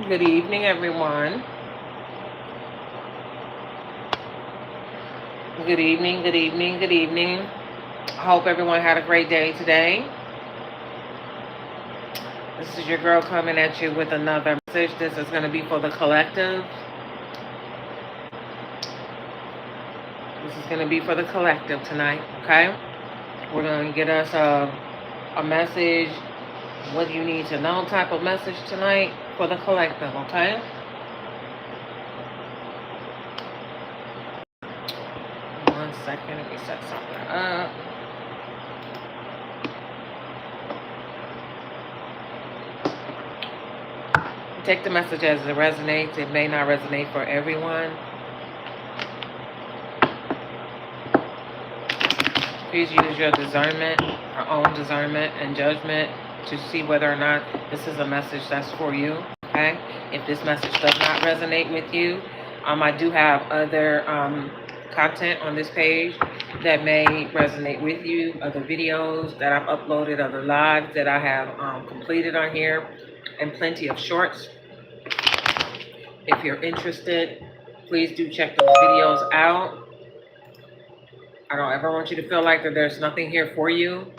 Good evening, everyone. Good evening, good evening, good evening. I hope everyone had a great day today. This is your girl coming at you with another message. This is going to be for the collective. This is going to be for the collective tonight, okay? We're going to get us a message, what do you need to know type of message tonight for the collective, okay? One second, let me set something up. Take the message as it resonates. It may not resonate for everyone. Please use your discernment, your own discernment and judgment to see whether or not this is a message that's for you, okay? If this message does not resonate with you, I do have other content on this page that may resonate with you, other videos that I've uploaded, other lives that I have completed on here, and plenty of shorts. If you're interested, please do check those videos out. I don't ever want you to feel like that there's nothing here for you.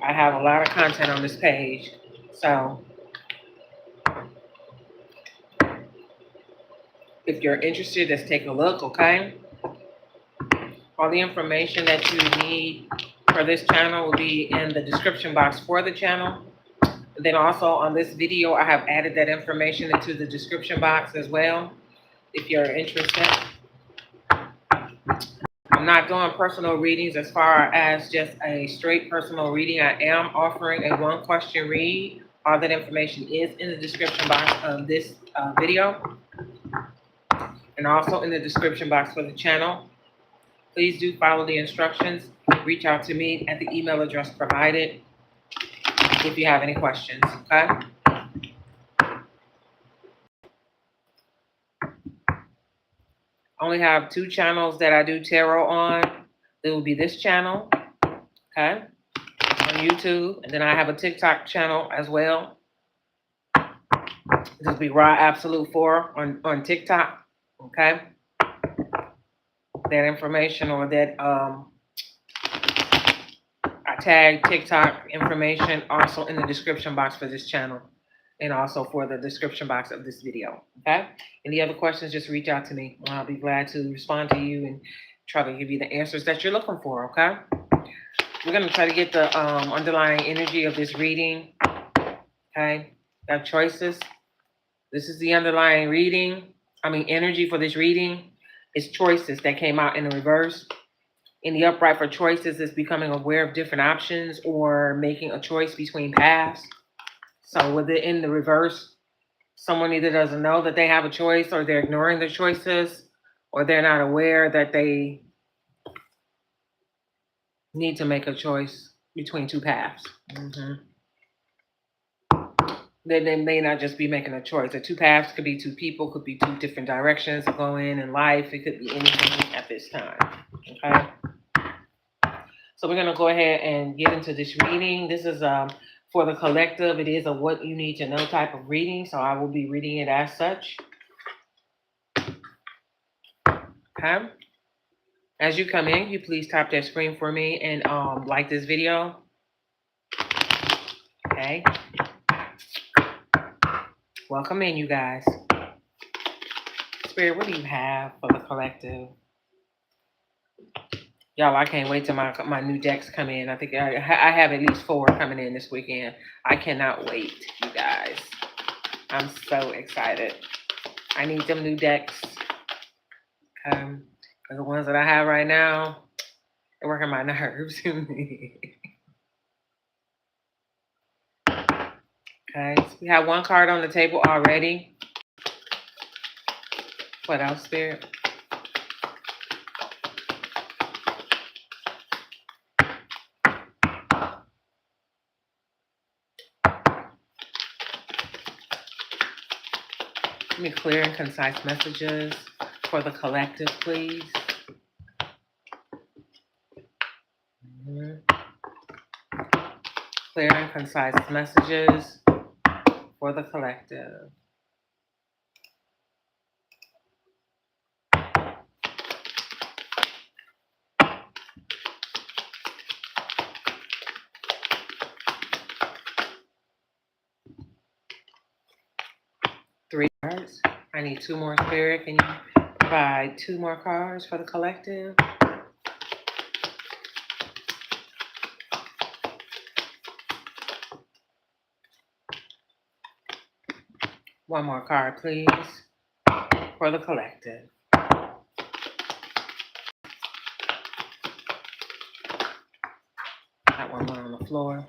I have a lot of content on this page, so if you're interested, just take a look, okay? All the information that you need for this channel will be in the description box for the channel. Then also on this video, I have added that information into the description box as well, if you're interested. I'm not doing personal readings as far as just a straight personal reading. I am offering a one-question read. All that information is in the description box of this video, and also in the description box for the channel. Please do follow the instructions. Reach out to me at the email address provided if you have any questions, okay? I only have 2 channels that I do tarot on. It will be this channel, okay, on YouTube, and then I have a TikTok channel as well. This will be RaAbsoluteTruth on TikTok, okay? That information or that I tag TikTok information also in the description box for this channel, and also for the description box of this video, okay? Any other questions, just reach out to me. I'll be glad to respond to you and try to give you the answers that you're looking for, okay? We're going to try to get the underlying energy of this reading, okay? Got choices. This is the underlying energy for this reading. It's choices that came out in the reverse. In the upright for choices is becoming aware of different options or making a choice between paths. So with it in the reverse, someone either doesn't know that they have a choice, or they're ignoring their choices, or they're not aware that they need to make a choice between 2 paths. They may not just be making a choice. The 2 paths could be 2 people, could be 2 different directions to go in life. It could be anything at this time, okay? So we're going to go ahead and get into this reading. This is for the collective. It is a what you need to know type of reading, so I will be reading it as such. Okay? As you come in, you please tap that screen for me and like this video. Okay? Welcome in, you guys. Spirit, what do you have for the collective? Y'all, I can't wait till my new decks come in. I think I have at least 4 coming in this weekend. I cannot wait, you guys. I'm so excited. I need them new decks. The ones that I have right now, they're working my nerves. Okay, so we have 1 card on the table already. What else, Spirit? Give me clear and concise messages for the collective, please. clear and concise messages for the collective. Three cards. I need two more, Spirit. Can you provide two more cards for the collective? One more card, please, for the collective. That one went on the floor.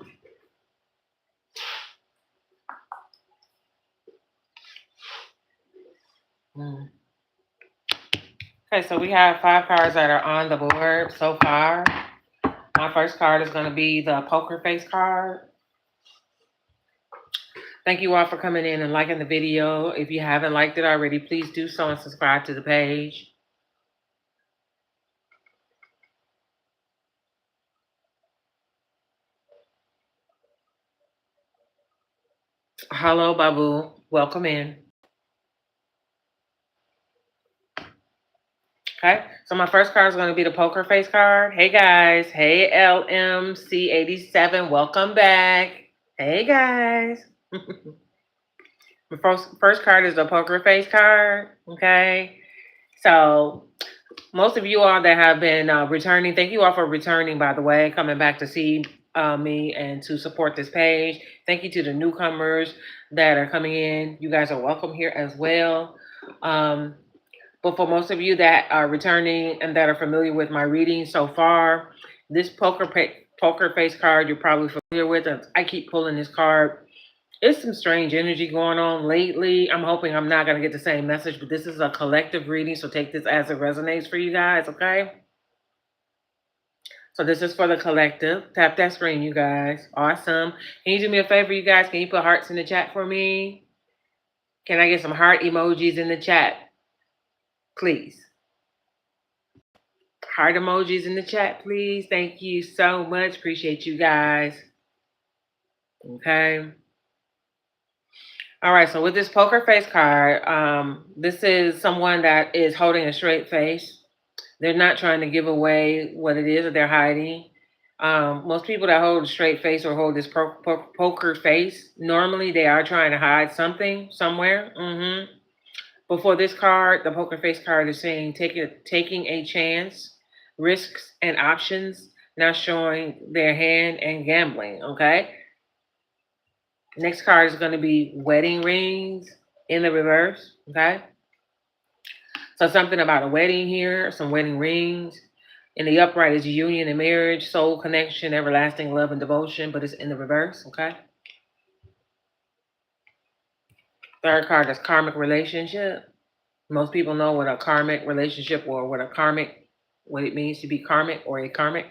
Okay, so we have 5 cards that are on the board so far. My first card is going to be the poker face card. Thank you all for coming in and liking the video. If you haven't liked it already, please do so and subscribe to the page. Hello, Babu. Welcome in. Okay, so my first card is going to be the poker face card. Hey, guys. Hey, LMC87. Welcome back. Hey, guys. The first card is the poker face card. Okay, so most of you all that have been returning, thank you all for returning, by the way, coming back to see me and to support this page. Thank you to the newcomers that are coming in. You guys are welcome here as well. But for most of you that are returning and that are familiar with my reading so far, this poker face card you're probably familiar with. I keep pulling this card. It's some strange energy going on lately. I'm hoping I'm not going to get the same message, but this is a collective reading, so take this as it resonates for you guys, okay? So this is for the collective. Tap that screen, you guys. Awesome. Can you do me a favor, you guys? Can you put hearts in the chat for me? Can I get some heart emojis in the chat? Please. Heart emojis in the chat, please. Thank you so much. Appreciate you guys. Okay. All right, so with this poker face card, this is someone that is holding a straight face. They're not trying to give away what it is that they're hiding. Most people that hold a straight face or hold this poker face, normally they are trying to hide something somewhere. But for this card, the poker face card is saying taking a chance, risks and options, not showing their hand and gambling, okay? Next card is going to be wedding rings in the reverse, okay? So something about a wedding here, some wedding rings. In the upright is union and marriage, soul connection, everlasting love and devotion, but it's in the reverse, okay? Third card is karmic relationship. Most people know what a karmic relationship or what it means to be karmic or a karmic.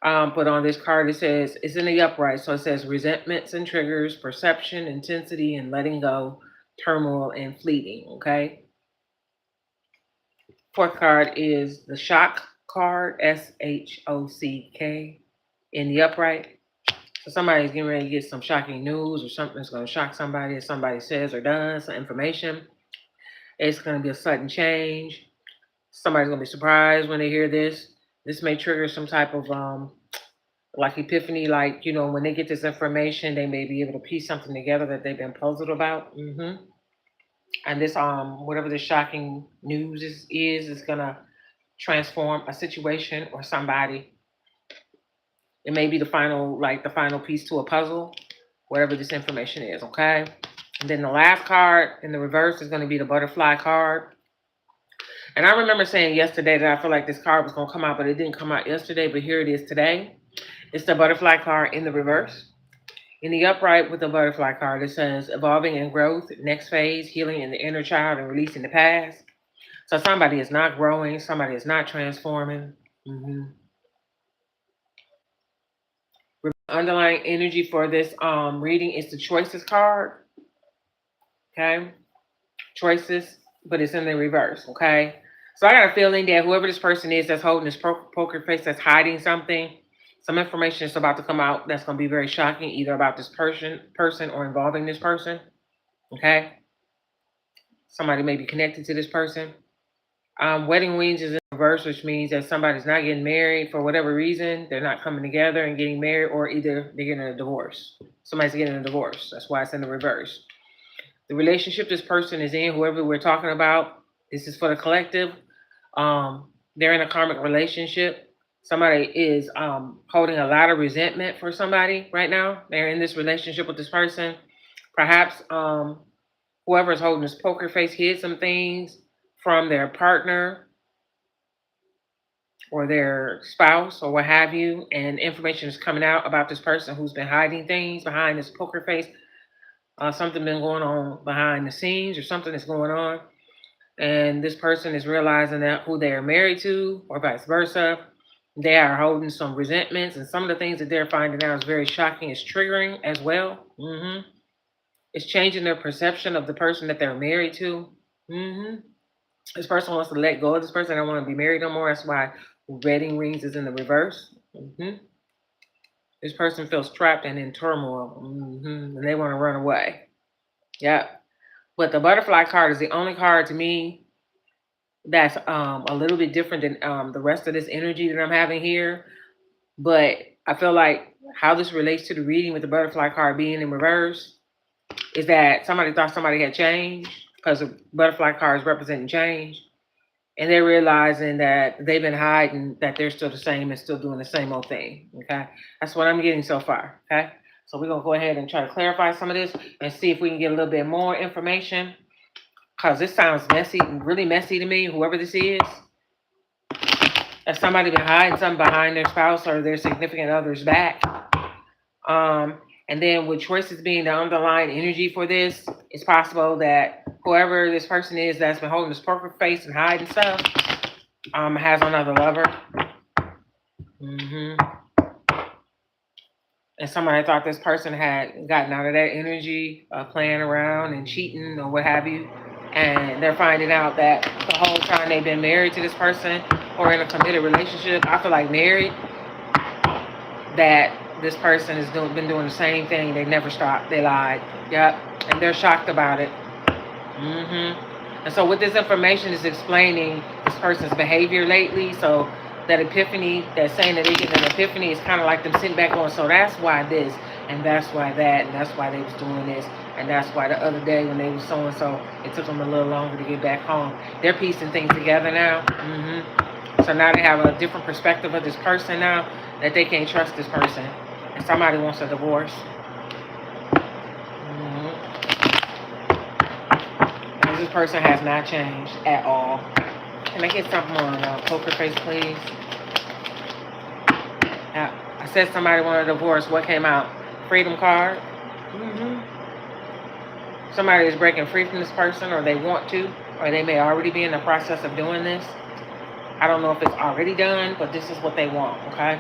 But on this card, it says, it's in the upright. So it says resentments and triggers, perception, intensity, and letting go, turmoil, and fleeting, okay? Fourth card is the shock card, SHOCK, in the upright. So somebody's getting ready to get some shocking news or something that's going to shock somebody, if somebody says or does, some information. It's going to be a sudden change. Somebody's going to be surprised when they hear this. This may trigger some type of like epiphany, like, you know, when they get this information, they may be able to piece something together that they've been puzzled about. And this, whatever the shocking news is going to transform a situation or somebody. It may be the final piece to a puzzle, whatever this information is, okay? And then the last card in the reverse is going to be the butterfly card. And I remember saying yesterday that I feel like this card was going to come out, but it didn't come out yesterday, but here it is today. It's the butterfly card in the reverse. In the upright with the butterfly card, it says evolving and growth, next phase, healing in the inner child and releasing the past. So somebody is not growing, somebody is not transforming. Underlying energy for this reading is the choices card. Okay, choices, but it's in the reverse. Okay, so I got a feeling that whoever this person is that's holding this poker face, that's hiding something Some information is about to come out that's going to be very shocking, either about this person or involving this person. Okay? Somebody may be connected to this person. Wedding rings is in reverse, which means that somebody's not getting married for whatever reason. They're not coming together and getting married, or either they're getting a divorce. Somebody's getting a divorce. That's why it's in the reverse. The relationship this person is in, whoever we're talking about, this is for the collective. They're in a karmic relationship. Somebody is holding a lot of resentment for somebody right now. They're in this relationship with this person. Perhaps whoever is holding this poker face hid some things from their partner or their spouse or what have you, and information is coming out about this person who's been hiding things behind this poker face. Something been going on behind the scenes, or something is going on, and this person is realizing that who they are married to, or vice versa, they are holding some resentments, and some of the things that they're finding out is very shocking. It's triggering as well. It's changing their perception of the person that they're married to. This person wants to let go of this person. They don't want to be married no more. That's why wedding rings is in the reverse. This person feels trapped and in turmoil, and they want to run away. Yeah. But the butterfly card is the only card to me that's a little bit different than the rest of this energy that I'm having here. But I feel like how this relates to the reading with the butterfly card being in reverse is that somebody thought somebody had changed, because the butterfly card is representing change. And they're realizing that they've been hiding, that they're still the same and still doing the same old thing. Okay. That's what I'm getting so far. Okay. So we're going to go ahead and try to clarify some of this and see if we can get a little bit more information, because this sounds messy, really messy to me, whoever this is. That somebody been hiding something behind their spouse or their significant other's back. And then with choices being the underlying energy for this, it's possible that whoever this person is that's been holding this poker face and hiding stuff has another lover. And somebody thought this person had gotten out of that energy, playing around and cheating or what have you. And they're finding out that the whole time they've been married to this person or in a committed relationship, I feel like married, that this person has been doing the same thing. They never stopped. They lied. Yep. And they're shocked about it. And so what this information is explaining this person's behavior lately. So that epiphany, that saying that they get an epiphany, is kind of like them sitting back going, so that's why this, and that's why that, and that's why they was doing this, and that's why the other day when they was so-and-so, it took them a little longer to get back home. They're piecing things together now. So now they have a different perspective of this person now, that they can't trust this person. And somebody wants a divorce. And this person has not changed at all. Can I get something on poker face, please? I said somebody wanted a divorce. What came out? Freedom card. Somebody is breaking free from this person, or they want to, or they may already be in the process of doing this. I don't know if it's already done, but this is what they want, okay?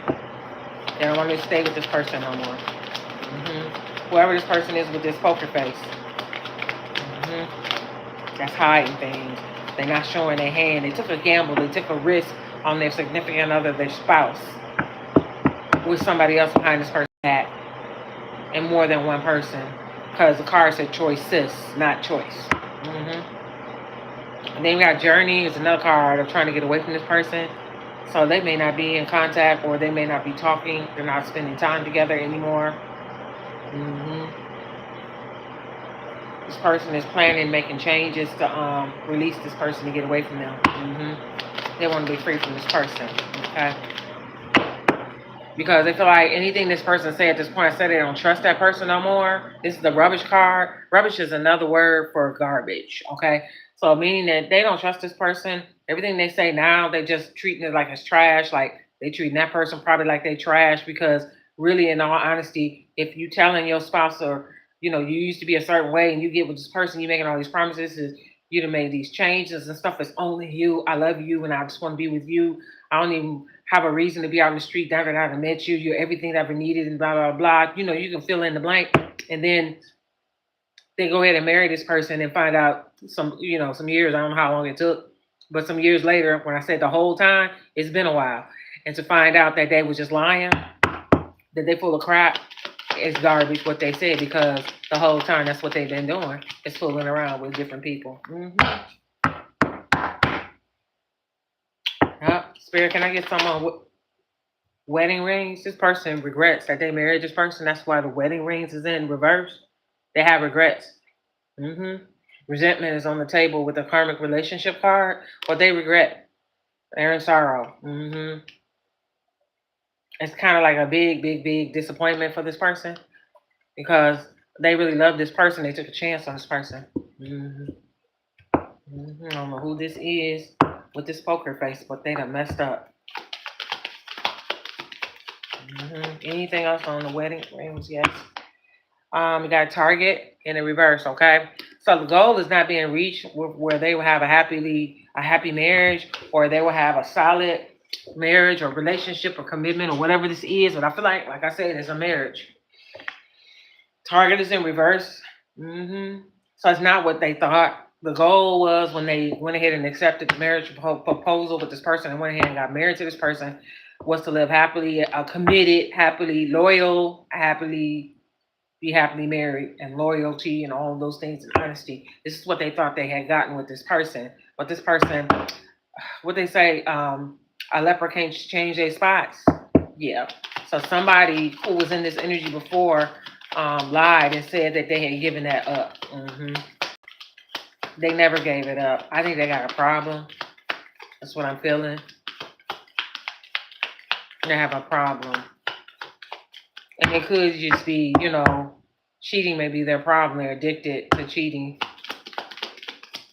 They don't want to stay with this person no more. Whoever this person is with this poker face. That's hiding things. They're not showing their hand. They took a gamble. They took a risk on their significant other, their spouse, with somebody else behind this person's back, and more than one person, because the card said choices, not choice. And then we got journey is another card of trying to get away from this person. So they may not be in contact, or they may not be talking. They're not spending time together anymore. This person is planning making changes to release this person to get away from them. They want to be free from this person, okay? Because they feel like anything this person say at this point, I said they don't trust that person no more. This is the rubbish card. Rubbish is another word for garbage, okay? So meaning that they don't trust this person. Everything they say now, they just treating it like it's trash. Like they treating that person probably like they trash, because really, in all honesty, if you telling your spouse, or you used to be a certain way and you get with this person, you making all these promises, is you done made these changes and stuff. It's only you. I love you and I just want to be with you. I don't even have a reason to be out in the street now that I haven't met you. You're everything that I've ever needed, and blah, blah, blah. You can fill in the blank. And then they go ahead and marry this person and find out some years, I don't know how long it took, but some years later, when I said the whole time, it's been a while. And to find out that they was just lying, that they full of crap is garbage what they said, because the whole time that's what they've been doing, is fooling around with different people. Spirit, can I get some wedding rings? This person regrets that they married this person. That's why the wedding rings is in reverse. They have regrets. Resentment is on the table with the karmic relationship card. What they regret, they're in sorrow. It's kind of like a big disappointment for this person, because they really love this person. They took a chance on this person. I don't know who this is with this poker face, but they done messed up. Anything else on the wedding rings? Yes. We got target in the reverse. Okay, so the goal is not being reached where they will have a happy marriage, or they will have a solid marriage or relationship or commitment or whatever this is. But I feel like I said, it's a marriage. Target is in reverse. So it's not what they thought. The goal was, when they went ahead and accepted the marriage proposal with this person and went ahead and got married to this person, was to live happily, committed, happily loyal, be happily married, and loyalty and all of those things, and honesty. This is what they thought they had gotten with this person. But this person, what they say, a leper can't change their spots. Yeah. So somebody who was in this energy before lied and said that they had given that up. They never gave it up. I think they got a problem. That's what I'm feeling. They have a problem. And it could just be, cheating may be their problem. They're addicted to cheating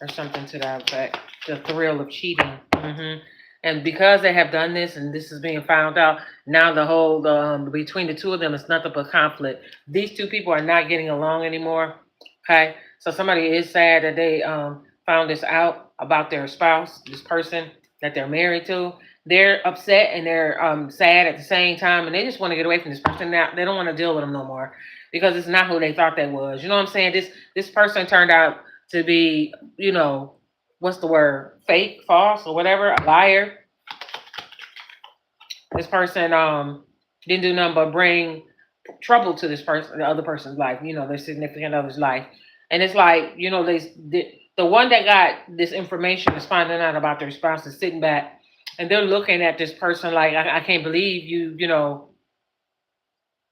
or something to that effect. The thrill of cheating. And because they have done this, and this is being found out, now the whole, between the two of them is nothing but conflict. These two people are not getting along anymore. Okay? So somebody is sad that they found this out about their spouse, this person that they're married to. They're upset and they're sad at the same time, and they just want to get away from this person. Now they don't want to deal with them no more, because it's not who they thought they was. You know what I'm saying? This person turned out to be, what's the word? Fake, false, or whatever, a liar. This person didn't do nothing but bring trouble to this person, the other person's life, their significant other's life. And it's like, the one that got this information is finding out about their spouse, is sitting back, and they're looking at this person like, I can't believe you, can't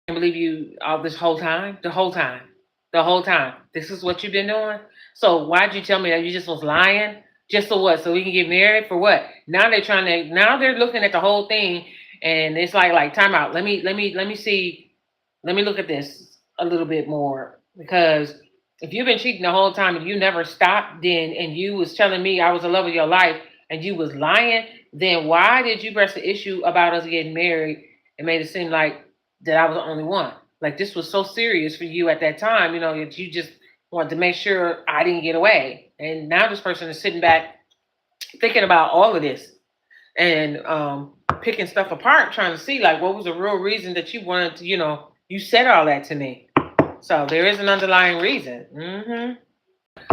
believe you all this whole time, the whole time. This is what you've been doing. So why'd you tell me that you just was lying? Just so what? So we can get married? For what? Now they're looking at the whole thing, and it's like time out. Let me see. Let me look at this a little bit more, because if you've been cheating the whole time and you never stopped, and you was telling me I was the love of your life and you was lying, then why did you press the issue about us getting married and made it seem like that I was the only one? Like, this was so serious for you at that time, that you just wanted to make sure I didn't get away. And now this person is sitting back thinking about all of this and picking stuff apart, trying to see like what was the real reason that you wanted to, you said all that to me. So there is an underlying reason.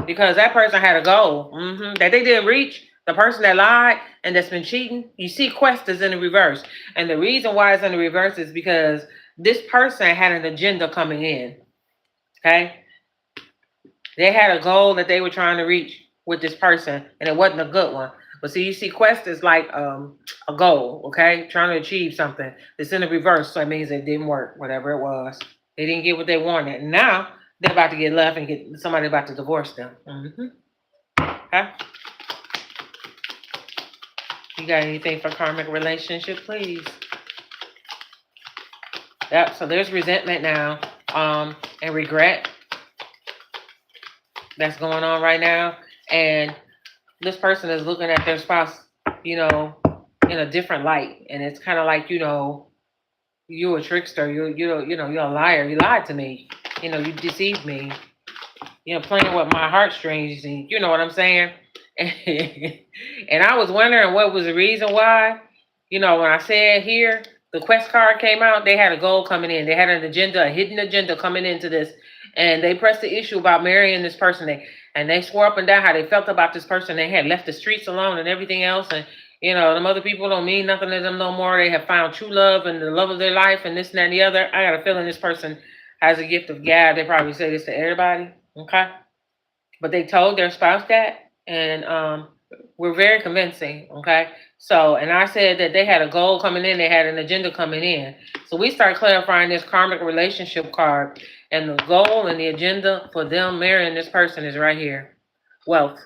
Because that person had a goal that they didn't reach. The person that lied and that's been cheating, you see Quest is in the reverse. And the reason why it's in the reverse is because this person had an agenda coming in. Okay? They had a goal that they were trying to reach with this person, and it wasn't a good one. But see, you see Quest is like a goal, okay? Trying to achieve something. It's in the reverse, so it means it didn't work, whatever it was. They didn't get what they wanted. And now they're about to get left and get somebody about to divorce them. Okay? You got anything for karmic relationship, please? Yep, so there's resentment now, and regret that's going on right now. And this person is looking at their spouse, in a different light. And it's kind of like, you're a trickster, you're a liar, you lied to me, you deceived me, playing with my heartstrings, and you know what I'm saying? And I was wondering what was the reason why, when I said here, the Quest card came out, they had a goal coming in. They had an agenda, a hidden agenda coming into this. And they pressed the issue about marrying this person. And they swore up and down how they felt about this person. They had left the streets alone and everything else. You know, them other people don't mean nothing to them no more. They have found true love and the love of their life and this and that and the other. I got a feeling this person has a gift of gab. They probably say this to everybody, okay? But they told their spouse that, and we're very convincing, okay? So, and I said that they had a goal coming in, they had an agenda coming in. So we start clarifying this karmic relationship card, and the goal and the agenda for them marrying this person is right here. Wealth.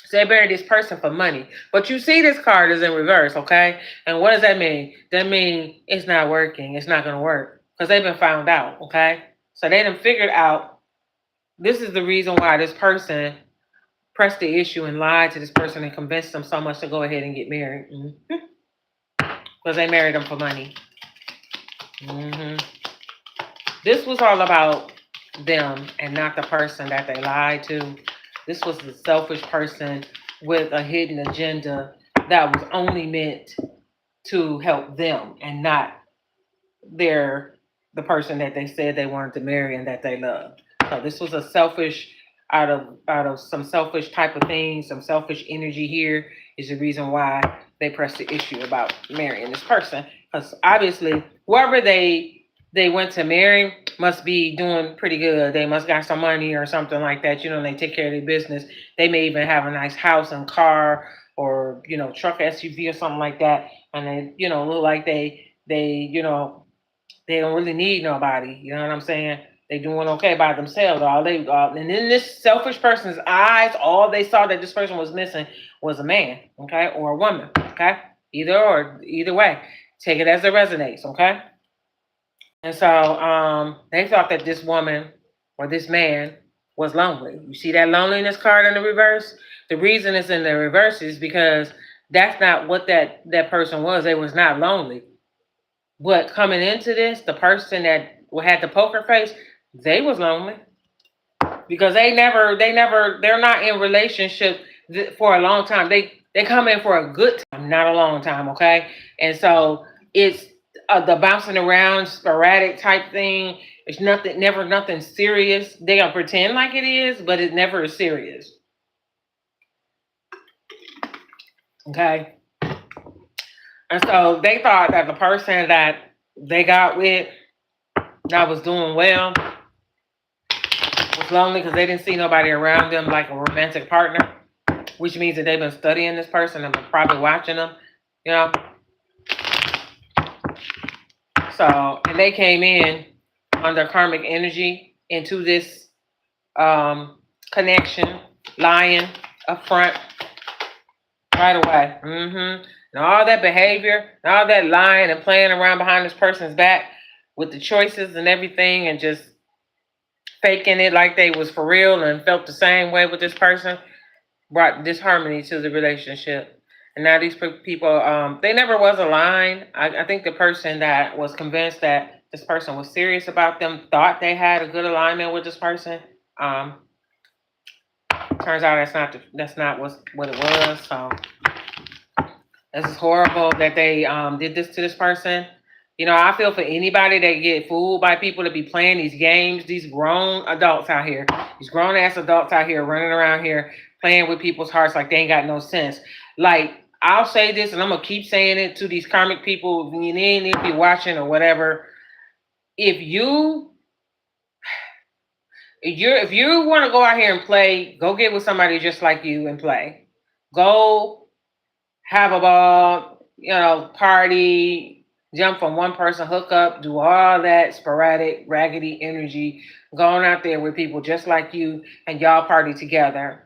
So they married this person for money. But you see this card is in reverse, okay? And what does that mean? That means it's not working. It's not going to work. Because they've been found out, okay? So they done figured out this is the reason why this person pressed the issue and lied to this person and convinced them so much to go ahead and get married. Because they married them for money. This was all about them and not the person that they lied to. This was the selfish person with a hidden agenda that was only meant to help them and not the person that they said they wanted to marry and that they loved. So this was a selfish, out of some selfish type of thing, some selfish energy here is the reason why they pressed the issue about marrying this person. Because obviously, whoever they went to marry must be doing pretty good. They must got some money or something like that. You know, they take care of their business. They may even have a nice house and car or, you know, truck, SUV or something like that. And they, you know, look like they you know, they don't really need nobody. You know what I'm saying? They doing okay by themselves. And in this selfish person's eyes, all they saw that this person was missing was a man, okay, or a woman, okay? Either way. Take it as it resonates, okay? And so they thought that this woman or this man was lonely. You see that loneliness card in the reverse? The reason it's in the reverse is because that's not what that person was. They was not lonely. But coming into this, the person that had the poker face, they was lonely. Because they're not in relationship for a long time. They come in for a good time, not a long time, okay? And so it's the bouncing around, sporadic type thing. It's never nothing serious. They gonna pretend like it is, but it never is serious. Okay? And so they thought that the person that they got with that was doing well was lonely because they didn't see nobody around them like a romantic partner, which means that they've been studying this person and been probably watching them, you know? So, and they came in under karmic energy into this connection, lying up front right away. And all that behavior, and all that lying and playing around behind this person's back with the choices and everything and just faking it like they was for real and felt the same way with this person brought disharmony to the relationship. And now these people, they never was aligned. I think the person that was convinced that this person was serious about them thought they had a good alignment with this person. Turns out that's not what it was. So this is horrible that they did this to this person. You know, I feel for anybody that get fooled by people to be playing these games, these grown adults out here, these grown-ass adults out here running around here playing with people's hearts like they ain't got no sense. Like, I'll say this, and I'm going to keep saying it to these karmic people, if you're watching or whatever. If you want to go out here and play, go get with somebody just like you and play. Go have a ball, you know, party, jump from one person, hook up, do all that sporadic, raggedy energy, going out there with people just like you and y'all party together.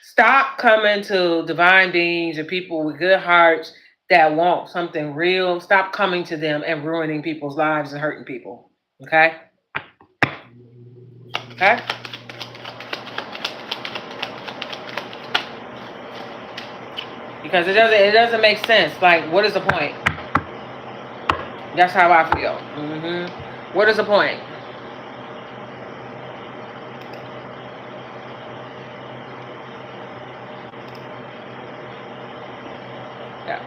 Stop coming to divine beings or people with good hearts that want something real. Stop coming to them and ruining people's lives and hurting people. Okay? Okay? Because it doesn't make sense. Like, what is the point? That's how I feel. What is the point? Yeah.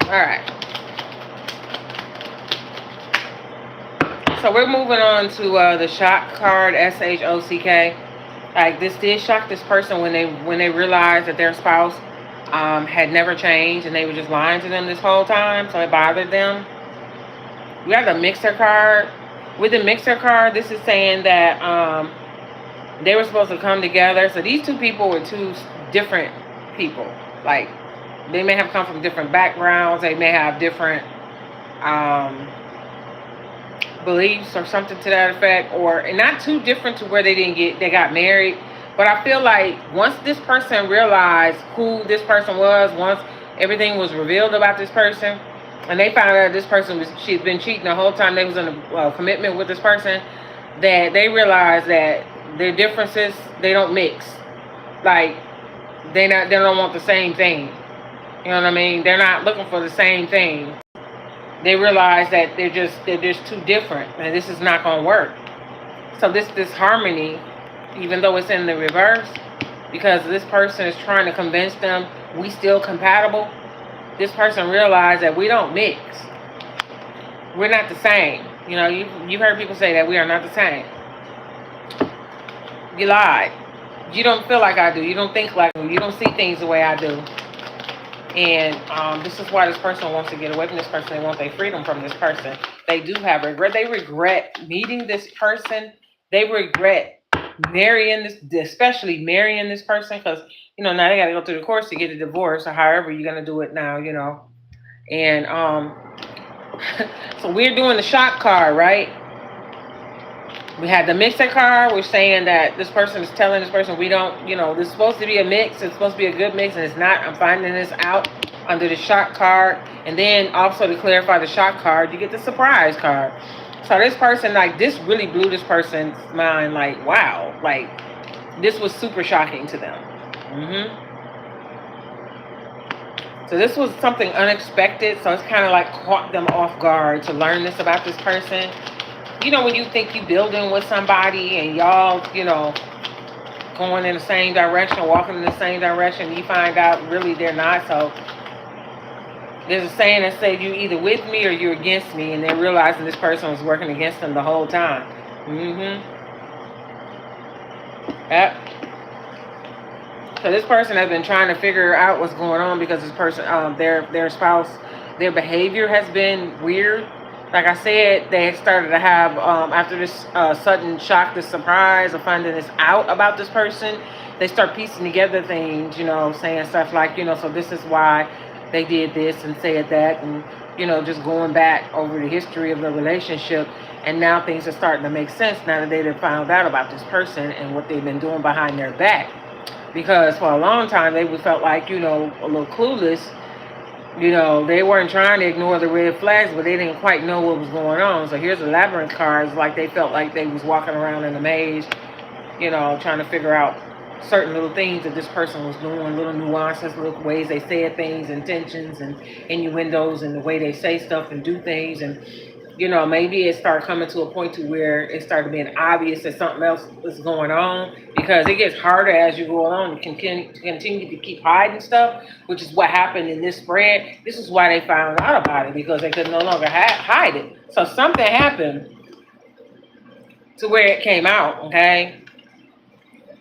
All right. So we're moving on to the shock card, SHOCK. Like, this did shock this person when they realized that their spouse had never changed and they were just lying to them this whole time, so it bothered them. We have the mixer card. With the mixer card, this is saying that they were supposed to come together. So these two people were two different people. Like, they may have come from different backgrounds. They may have different beliefs or something to that effect, or not too different to where they got married. But I feel like once this person realized who this person was, once everything was revealed about this person, and they found out this person she'd been cheating the whole time they was in a commitment with this person, that they realized that their differences, they don't mix. Like, they don't want the same thing. You know what I mean? They're not looking for the same thing. They realize that they're just too different, and this is not going to work. So this harmony, even though it's in the reverse, because this person is trying to convince them we still compatible, this person realized that we don't mix. We're not the same. You know, you've heard people say that we are not the same. You lied. You don't feel like I do. You don't think like me. You don't see things the way I do. And this is why this person wants to get away from this person. They want their freedom from this person. They do have regret. They regret meeting this person. They regret marrying especially marrying this person, because, you know, now they got to go through the courts to get a divorce, or however you're going to do it now, you know. And so we're doing the shock card, right? We had the mixer card. We're saying that this person is telling this person we don't, you know, this is supposed to be a mix. It's supposed to be a good mix, and it's not. I'm finding this out under the shock card. And then also, to clarify the shock card, you get the surprise card. So this person, like, this really blew this person's mind. Like, wow, like, this was super shocking to them. So this was something unexpected. So it's kind of like caught them off guard to learn this about this person. You know, when you think you're building with somebody and y'all, you know, going in the same direction, walking in the same direction, you find out really they're not. So there's a saying that says you either with me or you're against me, and they're realizing this person was working against them the whole time. Yep. So this person has been trying to figure out what's going on, because this person, their spouse, their behavior has been weird. Like I said, they started to have, after this sudden shock, this surprise of finding this out about this person, they start piecing together things, you know, saying stuff like, you know, so this is why they did this and said that, and, you know, just going back over the history of the relationship. And now things are starting to make sense now that they've found out about this person and what they've been doing behind their back. Because for a long time, they felt like, you know, a little clueless. You know, they weren't trying to ignore the red flags, but they didn't quite know what was going on. So here's the labyrinth cards, like they felt like they was walking around in a maze, you know, trying to figure out certain little things that this person was doing, little nuances, little ways they said things, intentions and innuendos, and the way they say stuff and do things. And, you know, maybe it started coming to a point to where it started being obvious that something else was going on, because it gets harder as you go along to continue to keep hiding stuff, which is what happened in this spread. This is why they found out about it, because they could no longer hide it. So something happened to where it came out, okay?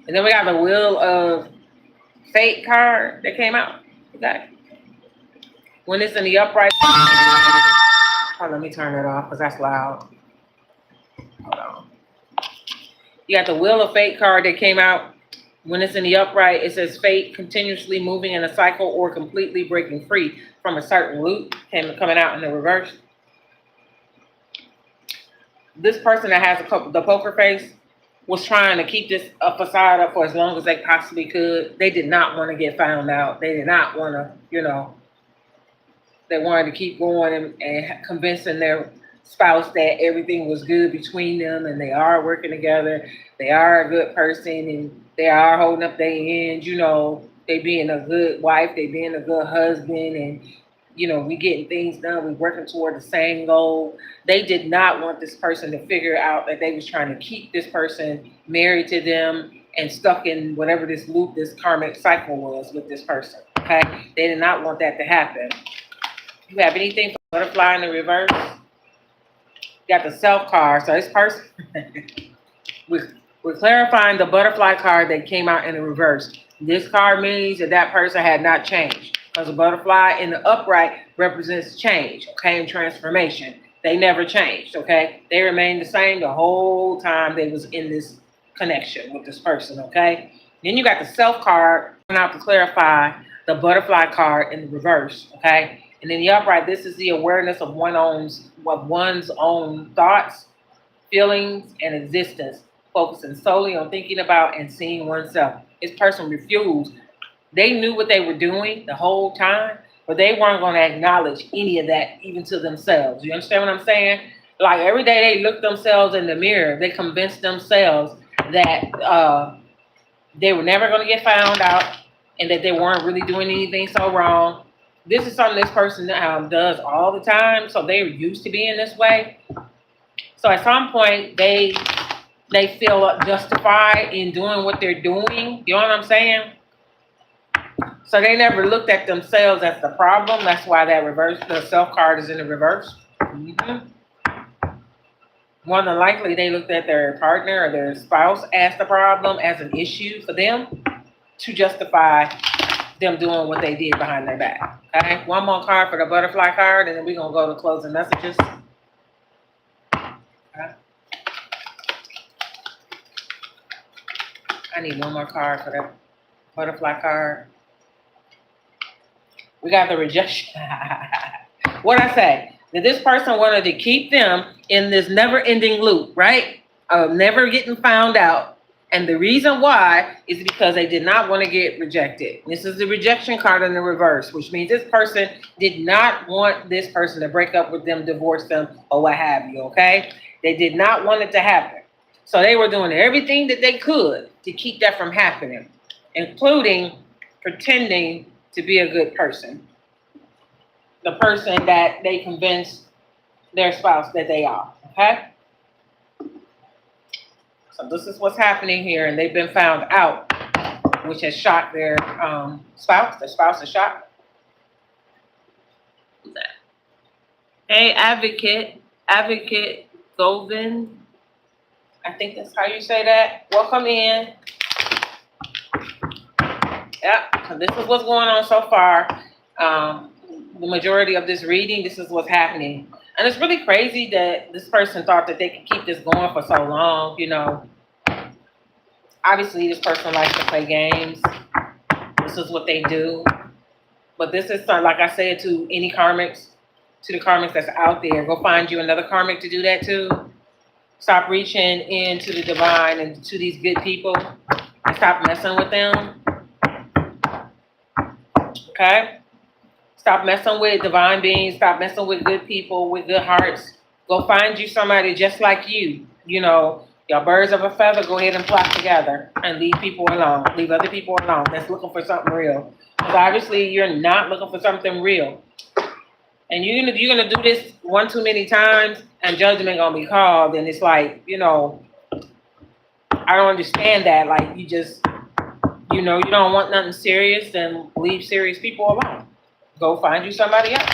And then we got the Wheel of Fate card that came out, okay? When it's in the upright... Oh, let me turn it off because that's loud. Hold on. You got the Wheel of Fate card that came out. When it's in the upright, it says fate continuously moving in a cycle or completely breaking free from a certain loop. Coming out in the reverse. This person that has the poker face was trying to keep this facade up for as long as they possibly could. They did not want to get found out. They did not want to, you know, they wanted to keep going and convincing their spouse that everything was good between them, and they are working together. They are a good person, and they are holding up their end. You know, they being a good wife, they being a good husband, and, you know, we getting things done. We working toward the same goal. They did not want this person to figure out that they was trying to keep this person married to them and stuck in whatever this loop, this karmic cycle was with this person. Okay, they did not want that to happen. You have anything for butterfly in the reverse? You got the Self card. So this person with We're clarifying the butterfly card that came out in the reverse. This card means that that person had not changed, because the butterfly in the upright represents change, okay, and transformation. They never changed, okay? They remained the same the whole time they was in this connection with this person, okay? Then you got the self card coming out to clarify the butterfly card in the reverse, okay? And in the upright, this is the awareness of one's own thoughts, feelings, and existence, focusing solely on thinking about and seeing oneself. This person refused. They knew what they were doing the whole time, but they weren't going to acknowledge any of that, even to themselves. You understand what I'm saying? Like every day they looked themselves in the mirror, they convinced themselves that they were never going to get found out and that they weren't really doing anything so wrong. This is something this person does all the time, so they're used to being this way. So at some point, they feel justified in doing what they're doing. You know what I'm saying? So they never looked at themselves as the problem. That's why that reverse, the self card is in the reverse. More than likely, they looked at their partner or their spouse as the problem, as an issue for them to justify them doing what they did behind their back. Okay, one more card for the butterfly card, and then we're gonna go to closing messages. Okay. I need one more card for the butterfly card. We got the rejection. What I say? That this person wanted to keep them in this never-ending loop, right? Of never getting found out. And the reason why is because they did not want to get rejected. This is the rejection card in the reverse, which means this person did not want this person to break up with them, divorce them, or what have you, okay? They did not want it to happen. So they were doing everything that they could to keep that from happening, including pretending to be a good person. The person that they convinced their spouse that they are, okay? So this is what's happening here, and they've been found out, which has shocked their spouse. Their spouse is shocked. Who's that? Hey, Advocate Govind. I think that's how you say that. Welcome in. Yeah, so this is what's going on so far. The majority of this reading, this is what's happening. And it's really crazy that this person thought that they could keep this going for so long, you know. Obviously, this person likes to play games. This is what they do. But this is something, like I said, to any karmics, to the karmics that's out there, go find you another karmic to do that too. Stop reaching into the divine and to these good people and stop messing with them. Okay? Stop messing with divine beings. Stop messing with good people, with good hearts. Go find you somebody just like you. You know, y'all birds of a feather, go ahead and flock together and leave people alone. Leave other people alone that's looking for something real. Because obviously you're not looking for something real. And you're gonna do this one too many times and judgment gonna be called. And it's like, you know, I don't understand that. Like you just, you know, you don't want nothing serious, then leave serious people alone. Go find you somebody else.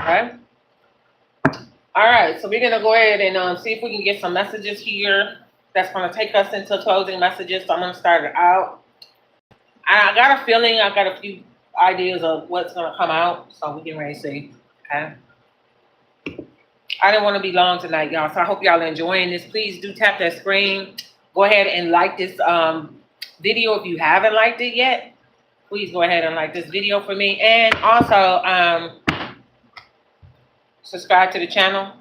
Okay. All right, so we're gonna go ahead and see if we can get some messages here that's gonna take us into closing messages. So I'm gonna start it out. I got a feeling, I got a few ideas of what's gonna come out, so we can ready to see. Okay. I didn't want to be long tonight, y'all, so I hope y'all are enjoying this. Please do tap that screen. Go ahead and like this video if you haven't liked it yet. Please go ahead and like this video for me. And also subscribe to the channel.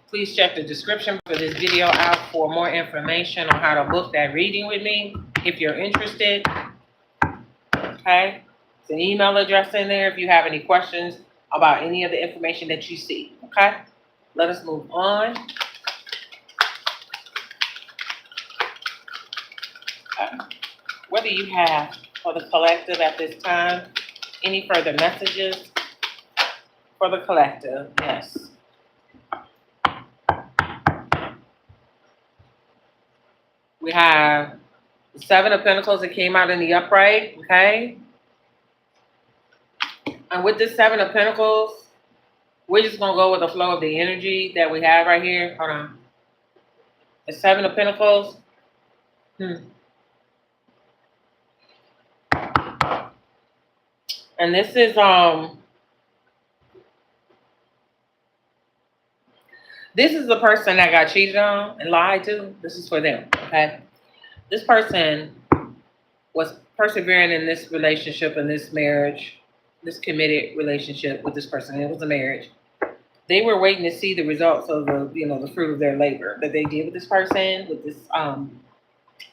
Please check the description for this video out for more information on how to book that reading with me if you're interested. Okay. It's an email address in there if you have any questions about any of the information that you see. Okay. Let us move on. What do you have for the collective at this time? Any further messages for the collective? Yes. We have the Seven of Pentacles that came out in the upright, okay? And with this Seven of Pentacles, We're just going to go with the flow of the energy that we have right here. Hold on. The Seven of Pentacles. And this is the person that got cheated on and lied to. This is for them, okay? This person was persevering in this relationship, in this marriage, this committed relationship with this person. It was a marriage. They were waiting to see the results of the fruit of their labor that they did with this person, with this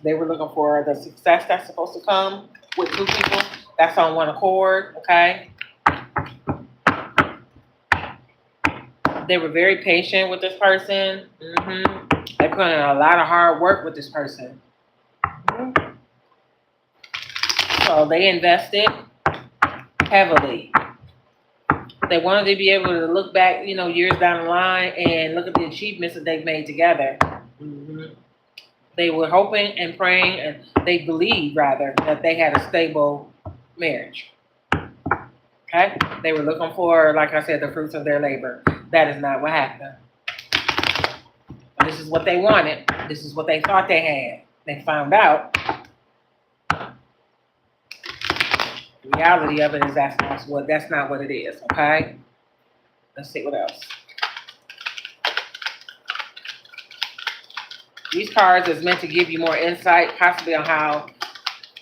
they were looking for the success that's supposed to come with two people that's on one accord, okay? They were very patient with this person. They put in a lot of hard work with this person. So they invested heavily. They wanted to be able to look back, years down the line and look at the achievements that they've made together. They were hoping and praying, and they believed, rather, that they had a stable marriage. Okay? They were looking for, like I said, the fruits of their labor. That is not what happened. This is what they wanted. This is what they thought they had. They found out. The reality of it is that's not what it is, okay? Let's see what else. These cards is meant to give you more insight, possibly on how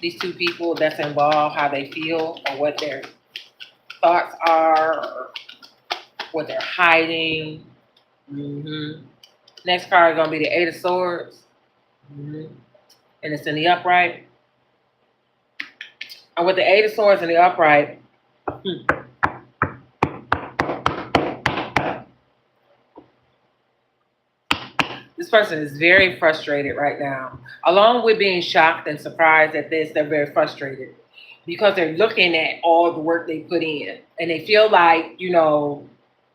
these two people that's involved, how they feel, or what their thoughts are, or what they're hiding. Next card is going to be the Eight of Swords. And it's in the upright. And with the Eight of Swords in the upright, this person is very frustrated right now. Along with being shocked and surprised at this, they're very frustrated because they're looking at all the work they put in. And they feel like,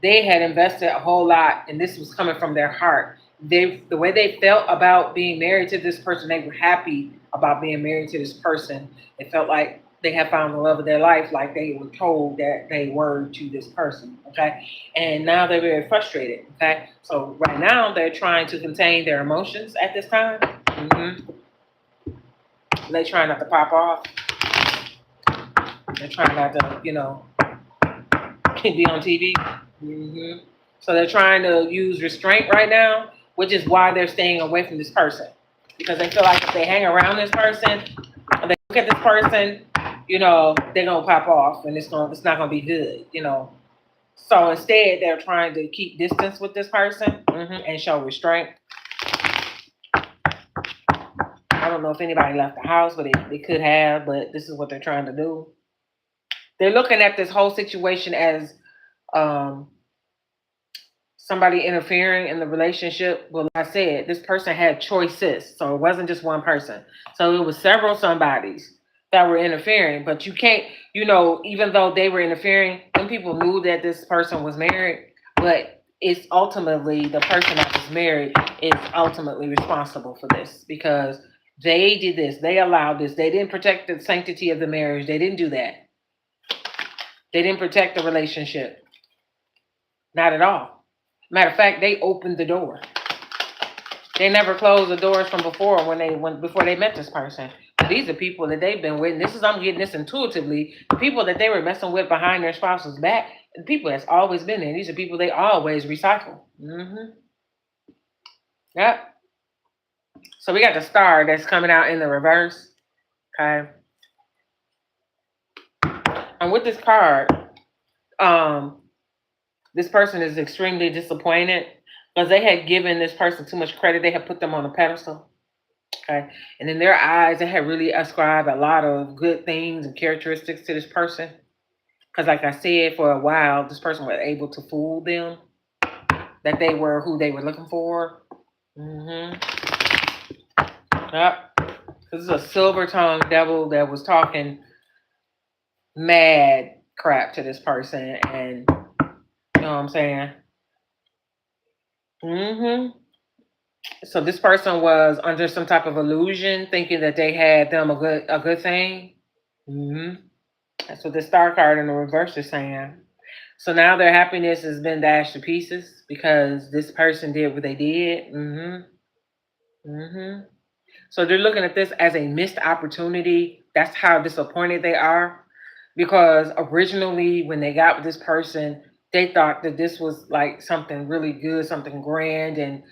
they had invested a whole lot, and this was coming from their heart. The way they felt about being married to this person, they were happy about being married to this person. They felt like they had found the love of their life, like they were told that they were to this person, okay? And now they're very frustrated, okay? So right now they're trying to contain their emotions at this time. They're trying not to pop off. They're trying not to, be on TV. So they're trying to use restraint right now, which is why they're staying away from this person. Because they feel like if they hang around this person, or they look at this person, they're gonna pop off, and it's not gonna be good, So instead, they're trying to keep distance with this person and show restraint. I don't know if anybody left the house, but they could have. But this is what they're trying to do. They're looking at this whole situation as somebody interfering in the relationship. Well, like I said, this person had choices, so it wasn't just one person. So it was several somebodies that were interfering, but you can't, even though they were interfering, some people knew that this person was married, but it's ultimately the person that was married is ultimately responsible for this because they did this, they allowed this, they didn't protect the sanctity of the marriage, they didn't do that. They didn't protect the relationship. Not at all. Matter of fact, they opened the door. They never closed the doors from before before they met this person. But these are people that they've been with. And I'm getting this intuitively. The people that they were messing with behind their spouse's back, the people that's always been there. These are people they always recycle. Yep. So we got the Star that's coming out in the reverse. Okay. And with this card, this person is extremely disappointed because they had given this person too much credit. They had put them on a pedestal. Okay. And in their eyes, they had really ascribed a lot of good things and characteristics to this person. Because like I said, for a while, this person was able to fool them that they were who they were looking for. Yep. This is a silver-tongued devil that was talking mad crap to this person. And you know what I'm saying? So this person was under some type of illusion, thinking that they had them a good thing. That's what the Star card in the reverse is saying. So now their happiness has been dashed to pieces because this person did what they did. So they're looking at this as a missed opportunity. That's how disappointed they are. Because originally, when they got with this person, they thought that this was like something really good, something grand. And,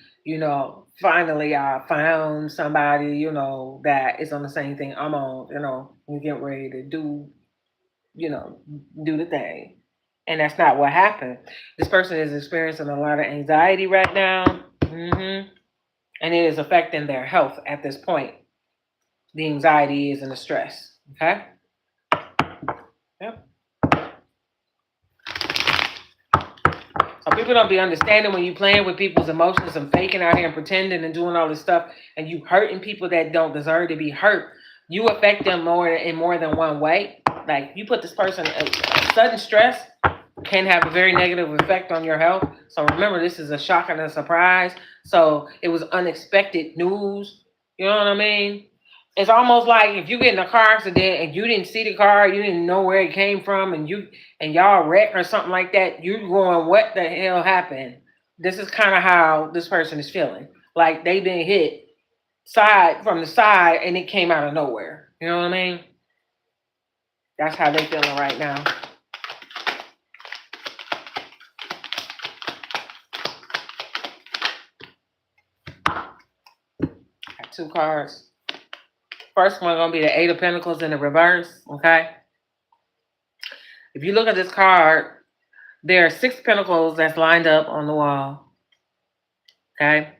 finally I found somebody, that is on the same thing I'm on, we get ready to you know, do the thing. And that's not what happened. This person is experiencing a lot of anxiety right now. And it is affecting their health at this point. The anxiety is and the stress. Okay? Yep. So people don't be understanding when you playing with people's emotions and faking out here and pretending and doing all this stuff, and you hurting people that don't deserve to be hurt. You affect them in more than one way. Like you put this person, a sudden stress can have a very negative effect on your health. So remember, this is a shock and a surprise. So it was unexpected news. You know what I mean? It's almost like if you get in a car accident and you didn't see the car, you didn't know where it came from, and y'all wreck or something like that, you're going, what the hell happened? This is kind of how this person is feeling. Like they've been hit from the side and it came out of nowhere. You know what I mean? That's how they're feeling right now. Got 2 cards. First one going to be the 8 of Pentacles in the reverse, okay? If you look at this card, there are 6 pentacles that's lined up on the wall, okay?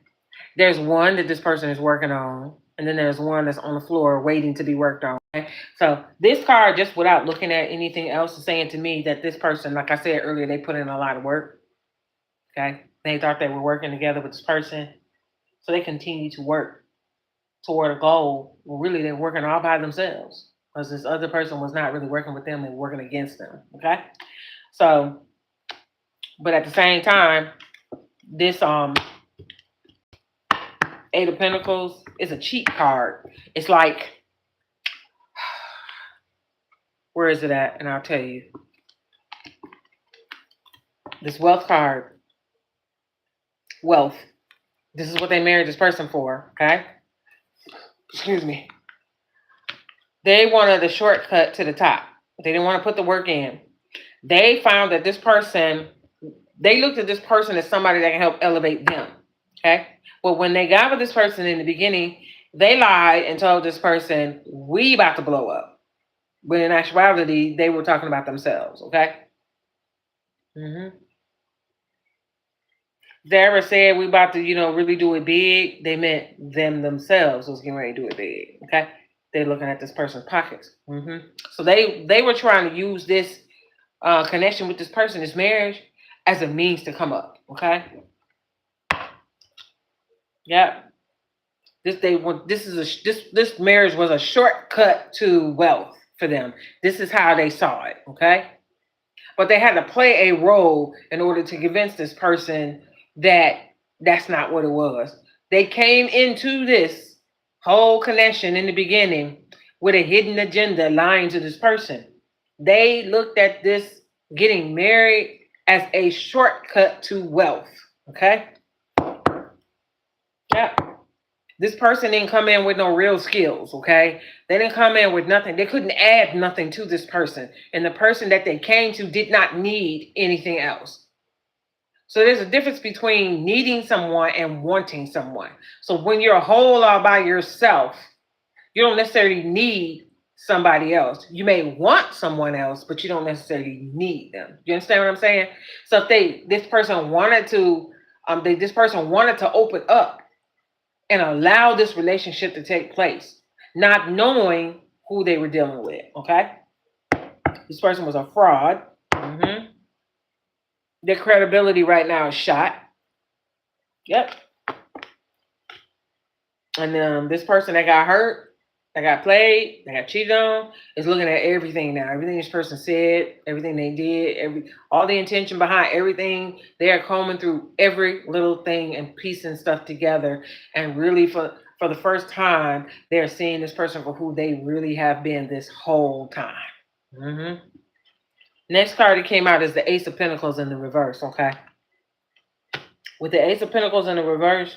There's one that this person is working on, and then there's one that's on the floor waiting to be worked on, okay? So this card, just without looking at anything else, is saying to me that this person, like I said earlier, they put in a lot of work, okay? They thought they were working together with this person, so they continue to work toward a goal. Well, really, they're working all by themselves because this other person was not really working with them. They were working against them. Okay. So, but at the same time, this 8 of Pentacles is a cheat card. It's like, where is it at? And I'll tell you. This wealth card. Wealth. This is what they married this person for. Okay. Excuse me. They wanted a shortcut to the top. They didn't want to put the work in. They found that this person, they looked at this person as somebody that can help elevate them. Okay. Well, when they got with this person in the beginning, they lied and told this person, we about to blow up. But in actuality, they were talking about themselves. Okay. They ever said we about to, really do it big, they meant them themselves was getting ready to do it big. Okay. They're looking at this person's pockets. So they were trying to use this connection with this person, this marriage, as a means to come up. Okay. Yeah. This marriage was a shortcut to wealth for them. This is how they saw it. Okay. But they had to play a role in order to convince this person that that's not what it was. They came into this whole connection in the beginning with a hidden agenda lying to this person. They looked at this getting married as a shortcut to wealth. Okay? Yeah. This person didn't come in with no real skills, okay? They didn't come in with nothing. They couldn't add nothing to this person. And the person that they came to did not need anything else. So there's a difference between needing someone and wanting someone. So when you're whole all by yourself, you don't necessarily need somebody else. You may want someone else, but you don't necessarily need them. You understand what I'm saying? So if this person wanted to open up and allow this relationship to take place, not knowing who they were dealing with. Okay, this person was a fraud. Their credibility right now is shot. Yep. And this person that got hurt, that got played, that got cheated on, is looking at everything now. Everything this person said, everything they did, all the intention behind everything. They are combing through every little thing and piecing stuff together. And really, for the first time, they're seeing this person for who they really have been this whole time. Next card that came out is the Ace of Pentacles in the reverse, okay? With the Ace of Pentacles in the reverse,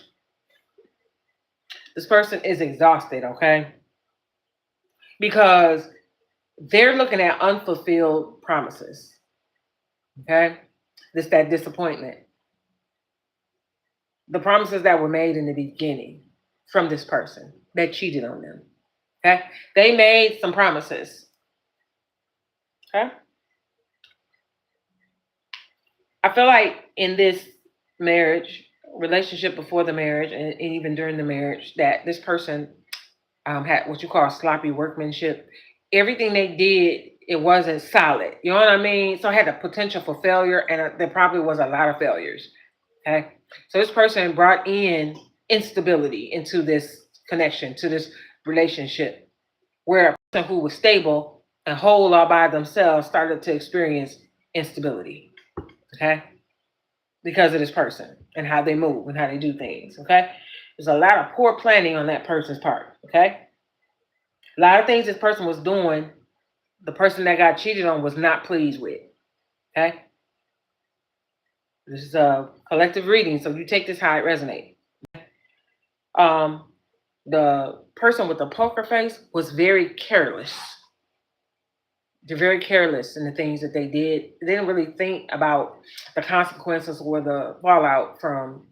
this person is exhausted, okay? Because they're looking at unfulfilled promises, okay? This that disappointment. The promises that were made in the beginning from this person that cheated on them, okay? They made some promises, okay? I feel like in this marriage, relationship before the marriage, and even during the marriage, that this person had what you call sloppy workmanship. Everything they did, it wasn't solid. You know what I mean? So it had the potential for failure, and there probably was a lot of failures. Okay, so this person brought in instability into this connection, to this relationship, where a person who was stable and whole all by themselves started to experience instability. Okay, because of this person and how they move and how they do things. Okay, there's a lot of poor planning on that person's part. Okay. A lot of things this person was doing, the person that got cheated on was not pleased with. Okay? This is a collective reading, so you take this how it resonates. The person with the poker face was very careless. They're very careless in the things that they did. They didn't really think about the consequences or the fallout from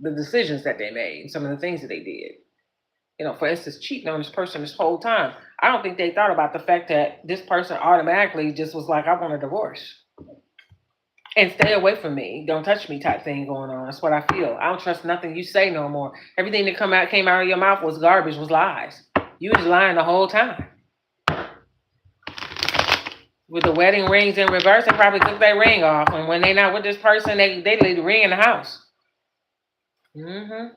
the decisions that they made and some of the things that they did. You know, for instance, cheating on this person this whole time. I don't think they thought about the fact that this person automatically just was like, I want a divorce. And stay away from me. Don't touch me type thing going on. That's what I feel. I don't trust nothing you say no more. Everything that came out of your mouth was garbage, was lies. You was lying the whole time. With the wedding rings in reverse, they probably took their ring off. And when they're not with this person, they leave the ring in the house. Mm-hmm.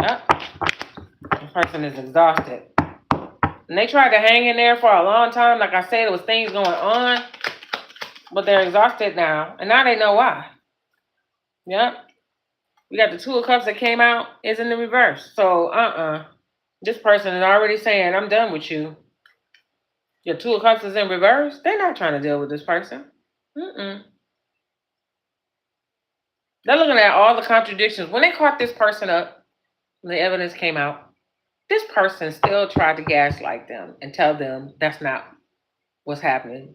Yep. This person is exhausted. And they tried to hang in there for a long time. Like I said, there was things going on. But they're exhausted now. And now they know why. Yep. We got the Two of Cups that came out is in the reverse. So, this person is already saying, I'm done with you. Your Two of Cups is in reverse. They're not trying to deal with this person. They're looking at all the contradictions. When they caught this person up, when the evidence came out, this person still tried to gaslight them and tell them that's not what's happening.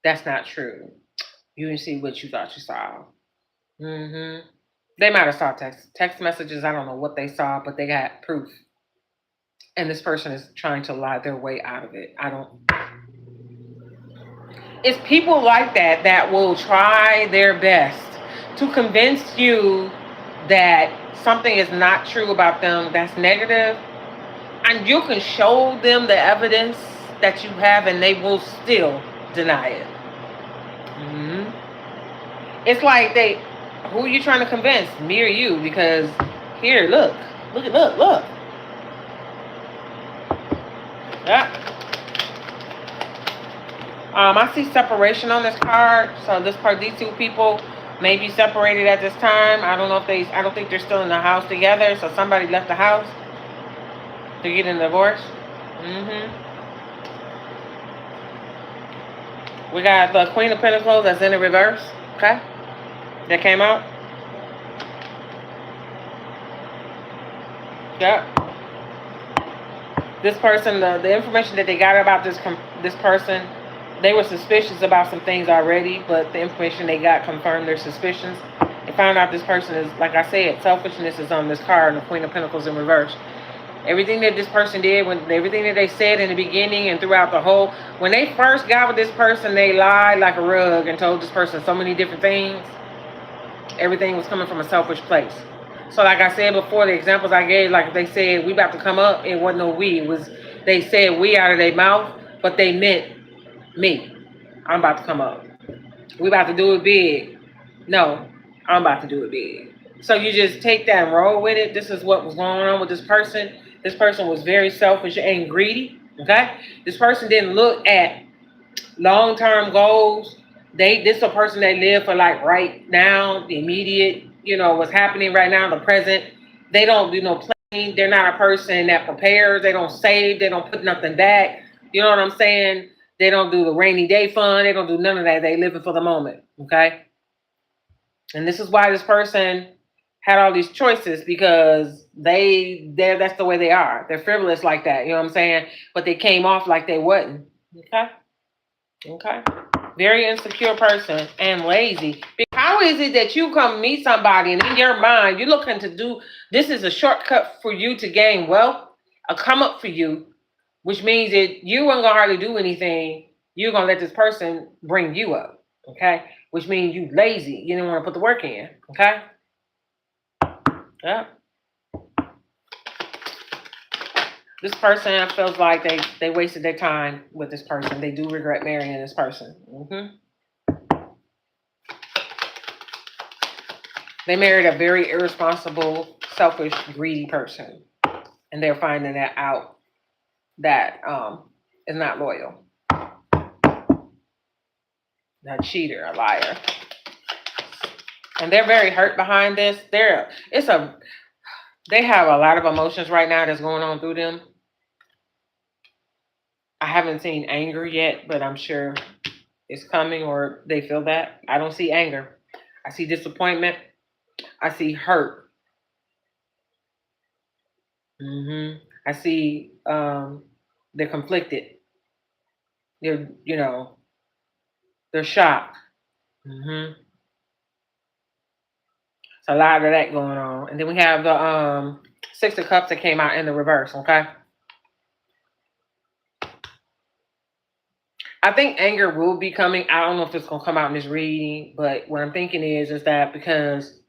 That's not true. You didn't see what you thought you saw. They might have saw text messages. I don't know what they saw, but they got proof. And this person is trying to lie their way out of it. It's people like that that will try their best to convince you that something is not true about them, that's negative, and you can show them the evidence that you have and they will still deny it. It's like who are you trying to convince, me or you? Because here, look. Yeah. I see separation on this card. So these two people may be separated at this time. I don't think they're still in the house together. So somebody left the house to get a divorce. We got the Queen of Pentacles that's in the reverse. Okay. That came out. Yep. This person, the information that they got about this person, they were suspicious about some things already, but the information they got confirmed their suspicions. They found out this person is, like I said, selfishness is on this card, and the Queen of Pentacles in reverse. Everything that this person did, everything that they said in the beginning and throughout when they first got with this person, they lied like a rug and told this person so many different things. Everything was coming from a selfish place. So like I said before, the examples I gave, like if they said, we about to come up, it wasn't no we. They said we out of their mouth, but they meant me. I'm about to come up. We about to do it big. No, I'm about to do it big. So you just take that and roll with it. This is what was going on with this person. This person was very selfish and greedy. Okay? This person didn't look at long-term goals. This is a person that lived for like right now, the immediate, what's happening right now, the present. They don't do no planning They're not a person that prepares. They don't save. They don't put nothing back. You know what I'm saying? They don't do the rainy day fund. They don't do none of that. They live it for the moment. Okay. And this is why this person had all these choices, because that's the way they are. They're frivolous like that. You know what I'm saying? But they came off like they wasn't. Okay. Okay. Very insecure person and lazy. How is it that you come meet somebody and in your mind you're looking to do this is a shortcut for you to gain wealth, a come up for you, which means that you ain't gonna hardly do anything. You're gonna let this person bring you up. Okay? Which means you lazy. You didn't want to put the work in. Okay? Yeah. This person feels like they wasted their time with this person. They do regret marrying this person. They married a very irresponsible, selfish, greedy person. And they're finding that out that is not loyal. A cheater, a liar. And they're very hurt behind this. They have a lot of emotions right now that's going on through them. I haven't seen anger yet, but I'm sure it's coming, or they feel that. I don't see anger. I see disappointment. I see hurt. I see they're conflicted. They're shocked. It's a lot of that going on. And then we have the Six of Cups that came out in the reverse, okay? I think anger will be coming. I don't know if it's going to come out in this reading, but what I'm thinking is that because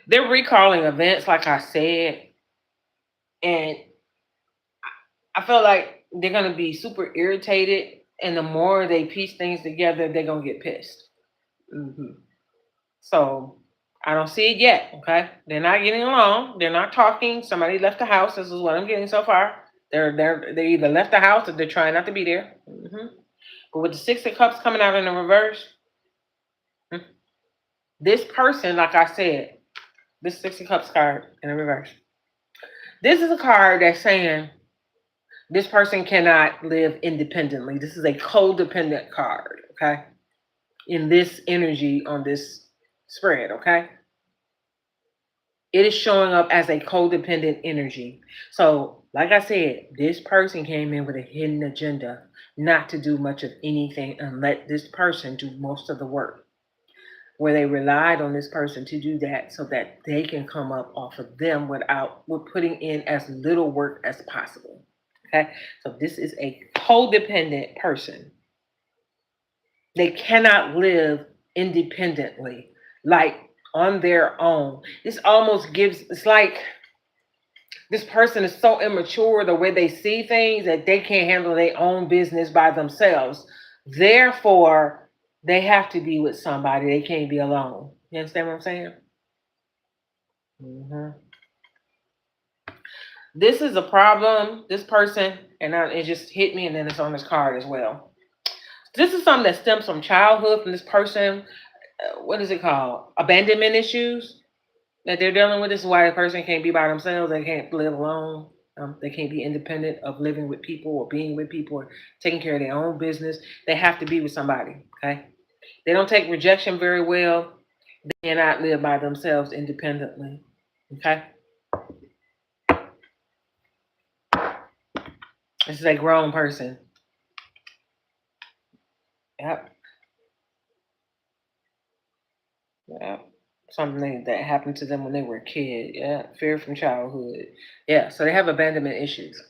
they're recalling events, like I said, and I feel like they're going to be super irritated, and the more they piece things together, they're going to get pissed. So I don't see it yet, okay? They're not getting along. They're not talking. Somebody left the house. This is what I'm getting so far. They either left the house or they're trying not to be there. But with the Six of Cups coming out in the reverse, this person, like I said, this Six of Cups card in the reverse, this is a card that's saying this person cannot live independently. This is a codependent card, okay? In this energy on this spread, okay? It is showing up as a codependent energy. So, like I said, this person came in with a hidden agenda, not to do much of anything and let this person do most of the work, where they relied on this person to do that so that they can come up off of them with putting in as little work as possible. Okay, so this is a codependent person. They cannot live independently, like on their own. This almost it's like this person is so immature the way they see things that they can't handle their own business by themselves. Therefore, they have to be with somebody. They can't be alone. You understand what I'm saying? This is a problem. This person, and it just hit me, and then it's on this card as well. This is something that stems from childhood from this person. What is it called? Abandonment issues that they're dealing with. This is why the person can't be by themselves. They can't live alone. They can't be independent of living with people or being with people or taking care of their own business. They have to be with somebody, okay? They don't take rejection very well. They cannot live by themselves independently, okay? This is a grown person. Yep. Something that happened to them when they were a kid. Yeah, fear from childhood. Yeah, so they have abandonment issues.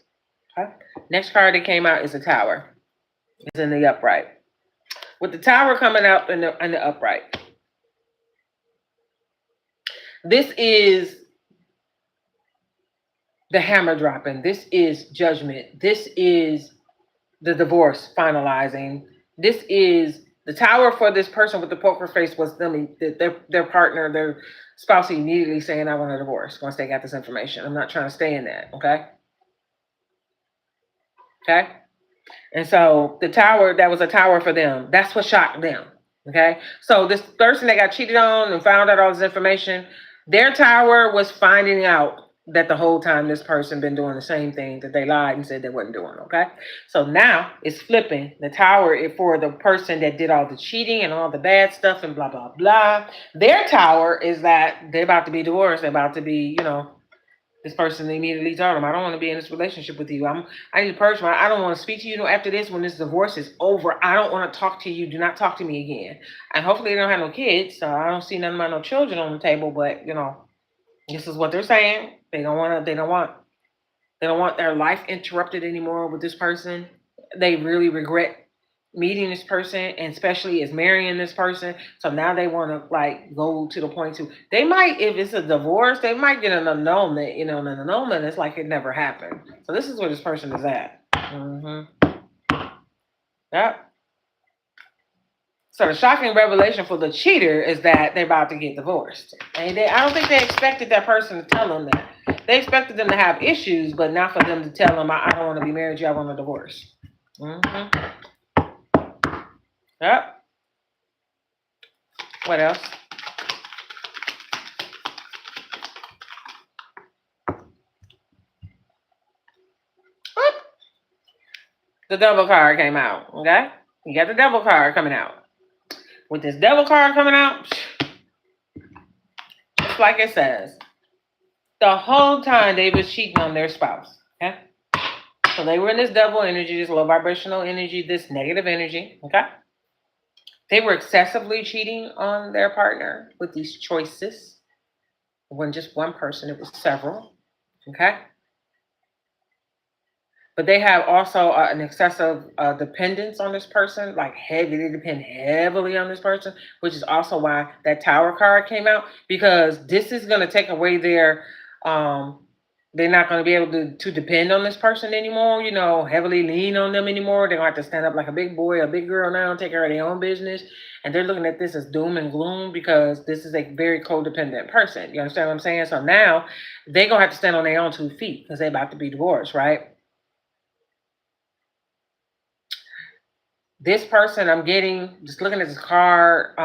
Okay. Next card that came out is a Tower. It's in the upright. With the Tower coming up in the upright, this is the hammer dropping. This is judgment. This is the divorce finalizing. This is the Tower for this person with the poker face was them, their partner, their spouse immediately saying, I want a divorce once they got this information. I'm not trying to stay in that, okay? Okay? And so the Tower, that was a Tower for them. That's what shocked them. Okay, so this person that got cheated on and found out all this information, their tower was finding out that the whole time this person been doing the same thing that they lied and said they wasn't doing. Okay, so now it's flipping the tower for the person that did all the cheating and all the bad stuff and blah blah blah. Their tower is that they're about to be divorced. They're about to be, this person immediately told them, I don't want to be in this relationship with you. I need to purge my, I don't want to speak to you. After this, when this divorce is over, I don't want to talk to you. Do not talk to me again. And hopefully they don't have no kids. So I don't see nothing about no children on the table, but this is what they're saying. They don't want their life interrupted anymore with this person. They really regret meeting this person, and especially as marrying this person. So now they want to go to the point to, they might, if it's a divorce, they might get an annulment. An annulment is like it never happened. So this is where this person is at. Yep. So the shocking revelation for the cheater is that they're about to get divorced. And I don't think they expected that person to tell them that. They expected them to have issues, but not for them to tell them, I don't want to be married to you, I want a divorce. Yep. What else? The devil card came out, okay? You got the devil card coming out. With this devil card coming out, just like it says, the whole time they was cheating on their spouse, okay? So they were in this devil energy, this low vibrational energy, this negative energy, okay? They were excessively cheating on their partner with these choices. It wasn't just one person, it was several, okay? But they have also an excessive dependence on this person, they depend heavily on this person, which is also why that Tower card came out, because this is going to take away their, they're not going to be able to depend on this person anymore, heavily lean on them anymore. They're going to have to stand up like a big boy, a big girl now, and take care of their own business. And they're looking at this as doom and gloom because this is a very codependent person. You understand what I'm saying? So now they're going to have to stand on their own 2 feet because they're about to be divorced, right? This person I'm getting, just looking at this card,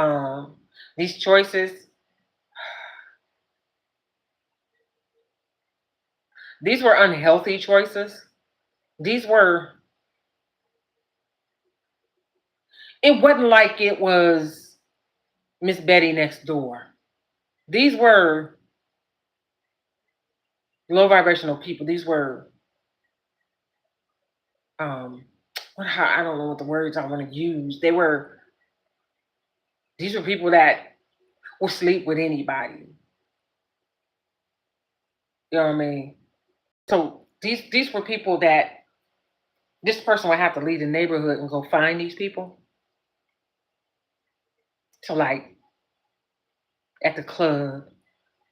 these choices, these were unhealthy choices. It wasn't like it was Miss Betty next door. These were low vibrational people. These were, I don't know what the words I want to use. These were people that will sleep with anybody. You know what I mean? So these were people that this person would have to leave the neighborhood and go find these people. So at the club,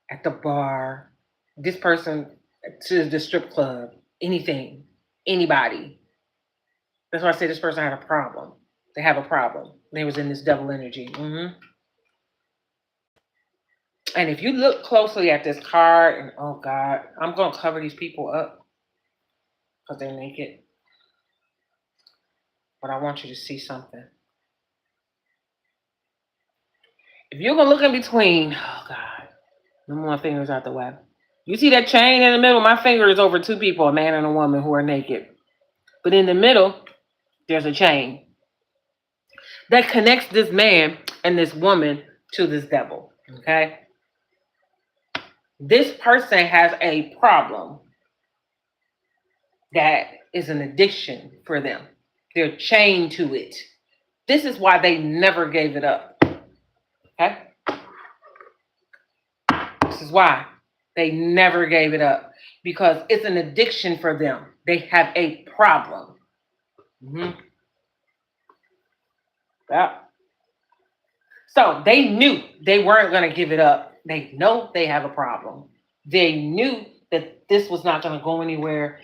at the bar, this person to the strip club, anything, anybody. That's why I say this person had a problem. They have a problem. They was in this devil energy. And if you look closely at this card, and oh God, I'm going to cover these people up because they're naked. But I want you to see something. If you're going to look in between, oh God, move my fingers out the way. You see that chain in the middle? My finger is over 2 people, a man and a woman who are naked. But in the middle, there's a chain that connects this man and this woman to this devil, okay? This person has a problem that is an addiction for them. They're chained to it. This is why they never gave it up, okay? This is why they never gave it up, because it's an addiction for them. They have a problem. Yeah. So they knew they weren't going to give it up. They know they have a problem. They knew that this was not going to go anywhere.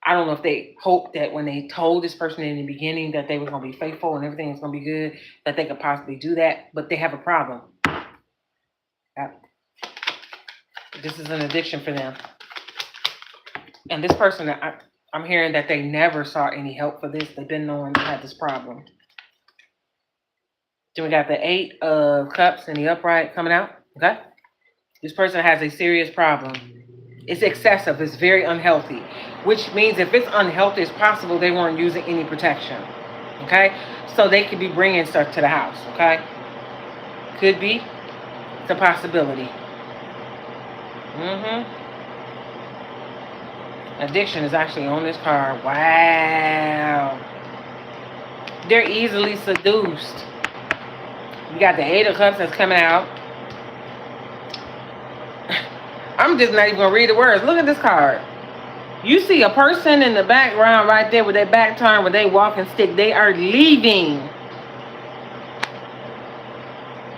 I don't know if they hoped that when they told this person in the beginning that they were going to be faithful and everything was going to be good, that they could possibly do that. But they have a problem. Yeah. This is an addiction for them. And this person, I'm hearing that they never saw any help for this. They've been knowing they had this problem. Then we got the 8 of Cups and the upright coming out. Okay? This person has a serious problem. It's excessive. It's very unhealthy. Which means if it's unhealthy, it's possible they weren't using any protection. Okay? So they could be bringing stuff to the house. Okay? Could be. It's a possibility. Addiction is actually on this card. Wow. They're easily seduced. You got the 8 of Cups that's coming out. I'm just not even going to read the words. Look at this card. You see a person in the background right there with their back turned, with their walking stick. They are leaving.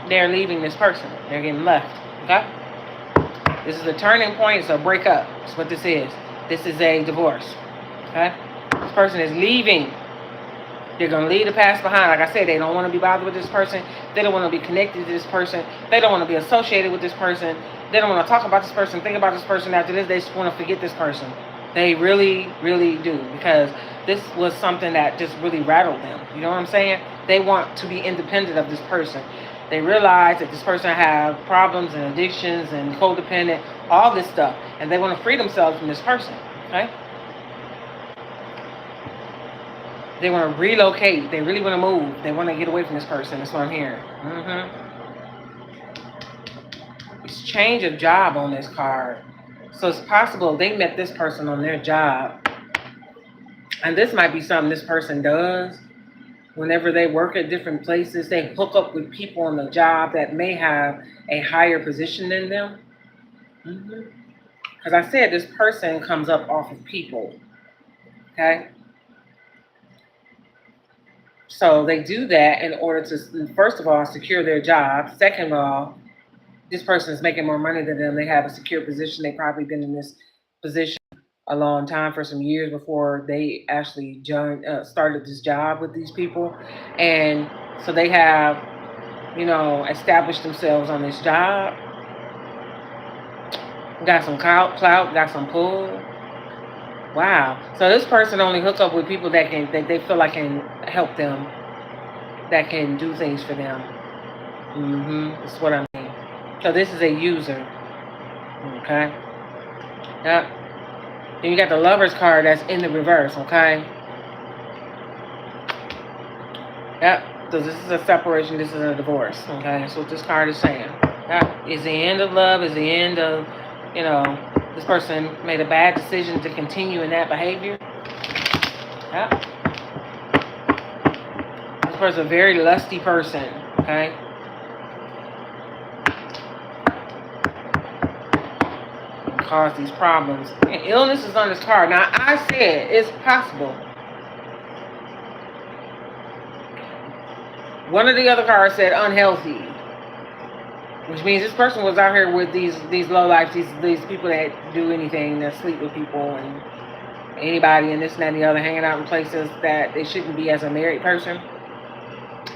They're leaving this person. They're getting left. Okay? This is a turning point. It's a breakup. That's what this is. This is a divorce. Okay? This person is leaving. They're going to leave the past behind. Like I said, they don't want to be bothered with this person. They don't want to be connected to this person. They don't want to be associated with this person. They don't want to talk about this person, think about this person. After this, they just want to forget this person. They really, really do. Because this was something that just really rattled them. You know what I'm saying? They want to be independent of this person. They realize that this person has problems and addictions and codependent, all this stuff. And they want to free themselves from this person. Okay? They want to relocate. They really want to move. They want to get away from this person. That's what I'm hearing. It's change of job on this card. So it's possible they met this person on their job. And this might be something this person does. Whenever they work at different places, they hook up with people on the job that may have a higher position than them. Because I said this person comes up off of people. Okay? So they do that in order to, first of all, secure their job. Second of all, this person is making more money than them. They have a secure position. They've probably been in this position a long time, for some years before they actually started this job with these people. And so they have, established themselves on this job. Got some clout, got some pull. Wow. So this person only hooks up with people that they feel like can help them, that can do things for them. That's what I mean. So this is a user. Okay. Yep. Then you got the Lover's card that's in the reverse. Okay. Yep. So this is a separation. This is a divorce. Okay. That's what this card is saying. Yep. Is the end of love. Is the end of, this person made a bad decision to continue in that behavior. Yep. This person's a very lusty person. Okay. Cause these problems. And illness is on this card. Now, I said it's possible. One of the other cards said unhealthy, which means this person was out here with these lowlifes, these people that do anything, that sleep with people and anybody and this and that and the other, hanging out in places that they shouldn't be as a married person,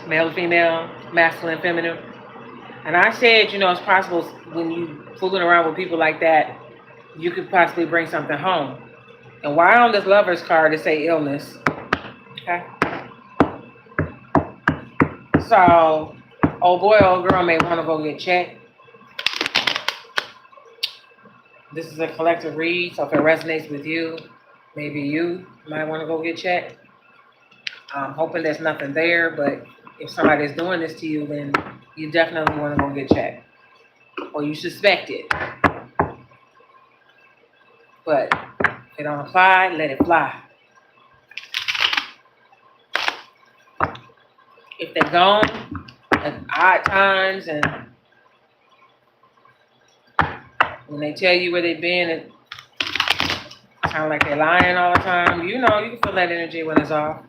male, female, masculine, feminine. And I said, it's possible when you fooling around with people like that, you could possibly bring something home. And why on this Lover's card it say illness? Okay. So, old boy, old girl may want to go get checked. This is a collective read, so if it resonates with you, maybe you might want to go get checked. I'm hoping there's nothing there, but if somebody's doing this to you, then you definitely want to go get checked. Or you suspect it. But if it don't apply, let it fly. If they're gone at odd times and when they tell you where they've been, it sounds like they're lying all the time. You can feel that energy when it's off.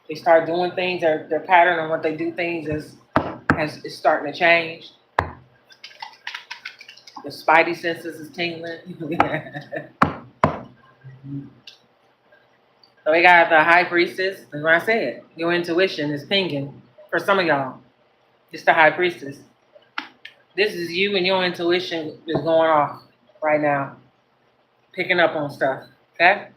They start doing things, their pattern on what they do things is starting to change. The spidey senses is tingling. So we got the High Priestess. That's what I said. Your intuition is pinging. For some of y'all, it's the High Priestess. This is you and your intuition is going off right now. Picking up on stuff. Okay?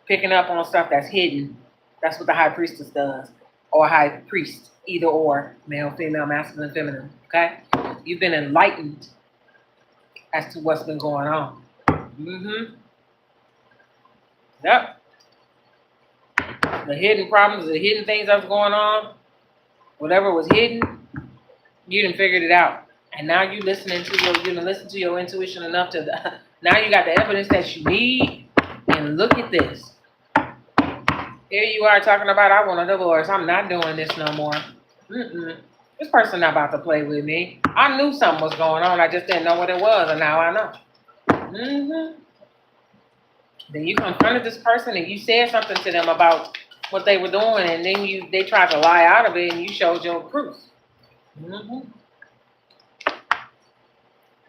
Picking up on stuff that's hidden. That's what the High Priestess does. or high priest, either or, male, female, masculine, feminine, okay? You've been enlightened as to what's been going on. Yep. The hidden problems, the hidden things that was going on, whatever was hidden, you done figured it out. And now you listening to your intuition enough to, now you got the evidence that you need. And look at this. Here you are talking about, I want a divorce. I'm not doing this no more. This person not about to play with me. I knew something was going on. I just didn't know what it was, and now I know. Then you confronted this person and you said something to them about what they were doing, and then they tried to lie out of it, and you showed your proof.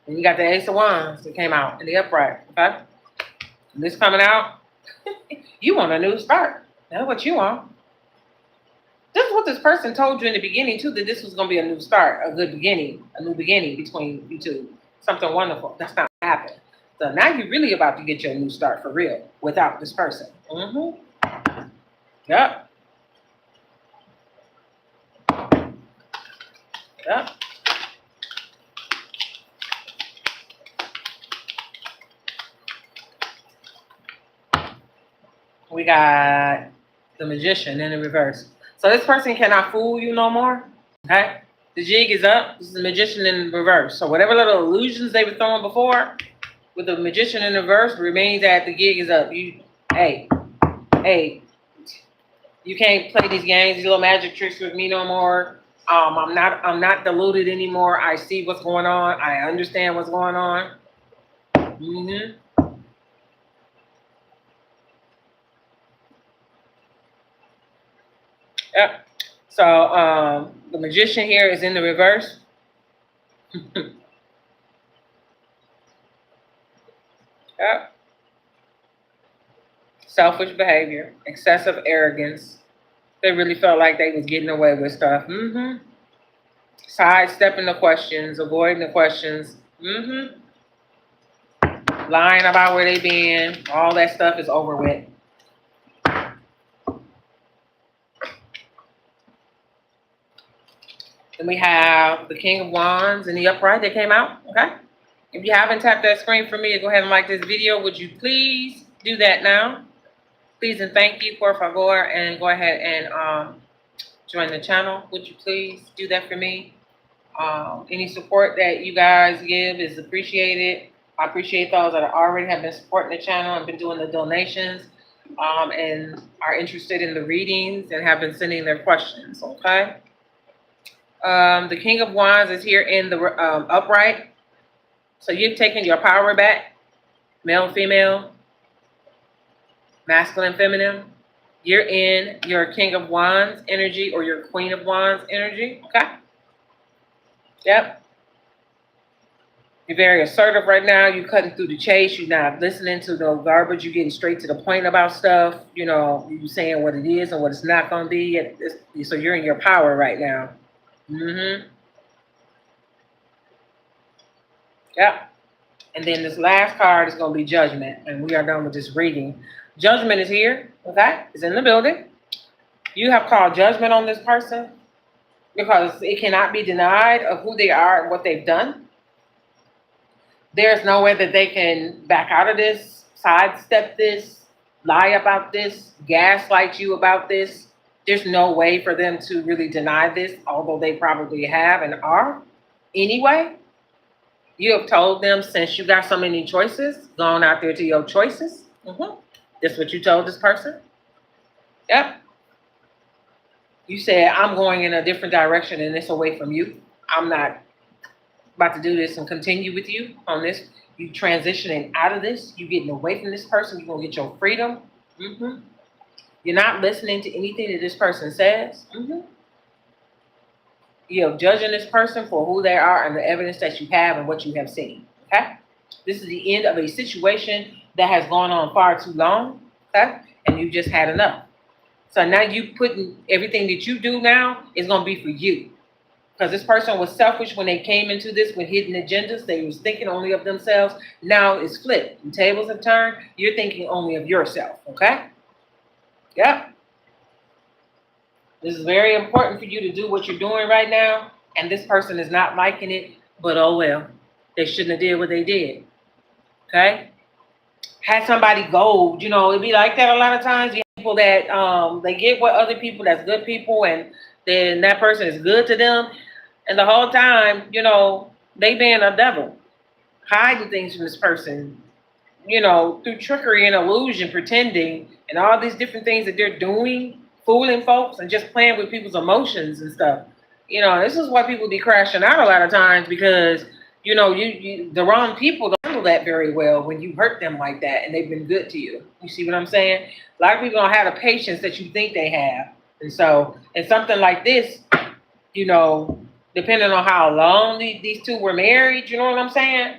And you got the Ace of Wands that came out in the upright. Okay, and this coming out, you want a new start. That's what you want. This is what this person told you in the beginning too, that this was going to be a new start, a good beginning, a new beginning between you two, something wonderful. That's not happening. So now you're really about to get your new start for real without this person. Yep. Yep. We got the Magician in the reverse. So this person cannot fool you no more. Okay? The jig is up. This is the Magician in reverse. So whatever little illusions they were throwing before, with the Magician in reverse, remains that the gig is up. Hey, you can't play these games, these little magic tricks with me no more. I'm not deluded anymore. I see what's going on. I understand what's going on. Yep. So the Magician here is in the reverse. Yep. Selfish behavior, excessive arrogance. They really felt like they was getting away with stuff. Sidestepping the questions, avoiding the questions. Lying about where they been. All that stuff is over with. Then we have the King of Wands in the upright that came out. Okay. If you haven't tapped that screen for me, go ahead and like this video. Would you please do that now? Please and thank you, por favor, and go ahead and join the channel. Would you please do that for me? Any support that you guys give is appreciated. I appreciate those that already have been supporting the channel and been doing the donations and are interested in the readings and have been sending their questions, okay? The King of Wands is here in the upright. So you've taken your power back, male, female, masculine, feminine. You're in your King of Wands energy or your Queen of Wands energy, okay? Yep. You're very assertive right now. You're cutting through the chase. You're not listening to the garbage. You're getting straight to the point about stuff. You know, you're saying what it is and what it's not going to be. So you're in your power right now. Yep. And then this last card is going to be Judgment. And we are done with this reading. Judgment is here. Okay. It's in the building. You have called judgment on this person because it cannot be denied of who they are and what they've done. There's no way that they can back out of this, sidestep this, lie about this, gaslight you about this. There's no way for them to really deny this, although they probably have and are. Anyway, you have told them since you got so many choices, gone out there to your choices. That's what you told this person. Yep. You said, I'm going in a different direction and it's away from you. I'm not about to do this and continue with you on this. You transitioning out of this. You getting away from this person. You're going to get your freedom. You're not listening to anything that this person says. You're judging this person for who they are and the evidence that you have and what you have seen. Okay? This is the end of a situation that has gone on far too long. Okay? And you just had enough. So now you putting everything that you do now is going to be for you. Because this person was selfish when they came into this with hidden agendas. They was thinking only of themselves. Now it's flipped. The tables have turned. You're thinking only of yourself. Okay? Yep. This is very important for you to do what you're doing right now, and this person is not liking it, but oh well. They shouldn't have did what they did. Okay? Had somebody go, it'd be like that a lot of times. You have people that they get with other people that's good people, and then that person is good to them, and the whole time, they being a devil, hiding things from this person, through trickery and illusion, pretending, and all these different things that they're doing, fooling folks and just playing with people's emotions and stuff. This is why people be crashing out a lot of times, because you the wrong people don't handle that very well when you hurt them like that and they've been good to you. You see what I'm saying? A lot of people don't have the patience that you think they have. And so, in something like this, depending on how long these two were married, you know what I'm saying?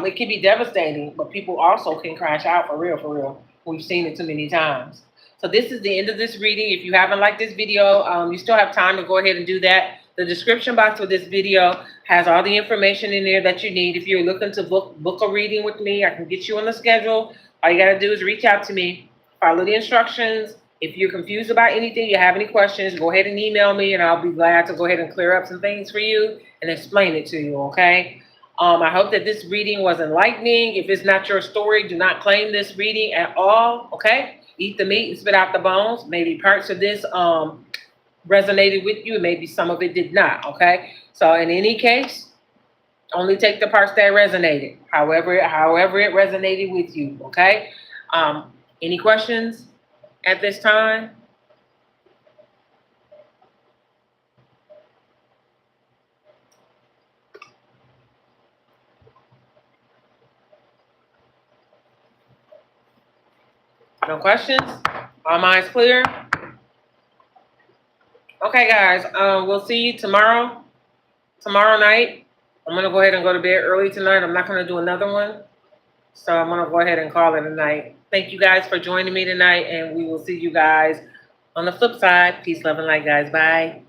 It can be devastating, but people also can crash out for real, for real. We've seen it too many times. So this is the end of this reading. If you haven't liked this video, you still have time to go ahead and do that. The description box for this video has all the information in there that you need. If you're looking to book a reading with me, I can get you on the schedule. All you got to do is reach out to me, follow the instructions. If you're confused about anything, you have any questions, go ahead and email me, and I'll be glad to go ahead and clear up some things for you and explain it to you, okay? I hope that this reading was enlightening. If it's not your story, do not claim this reading at all, okay? Eat the meat and spit out the bones. Maybe parts of this resonated with you, and maybe some of it did not, okay? So in any case, only take the parts that resonated, however it resonated with you, okay? Any questions at this time? No questions? All minds clear? Okay, guys, we'll see you tomorrow night. I'm going to go ahead and go to bed early tonight. I'm not going to do another one. So I'm going to go ahead and call it a night. Thank you guys for joining me tonight, and we will see you guys on the flip side. Peace, love, and light, guys. Bye.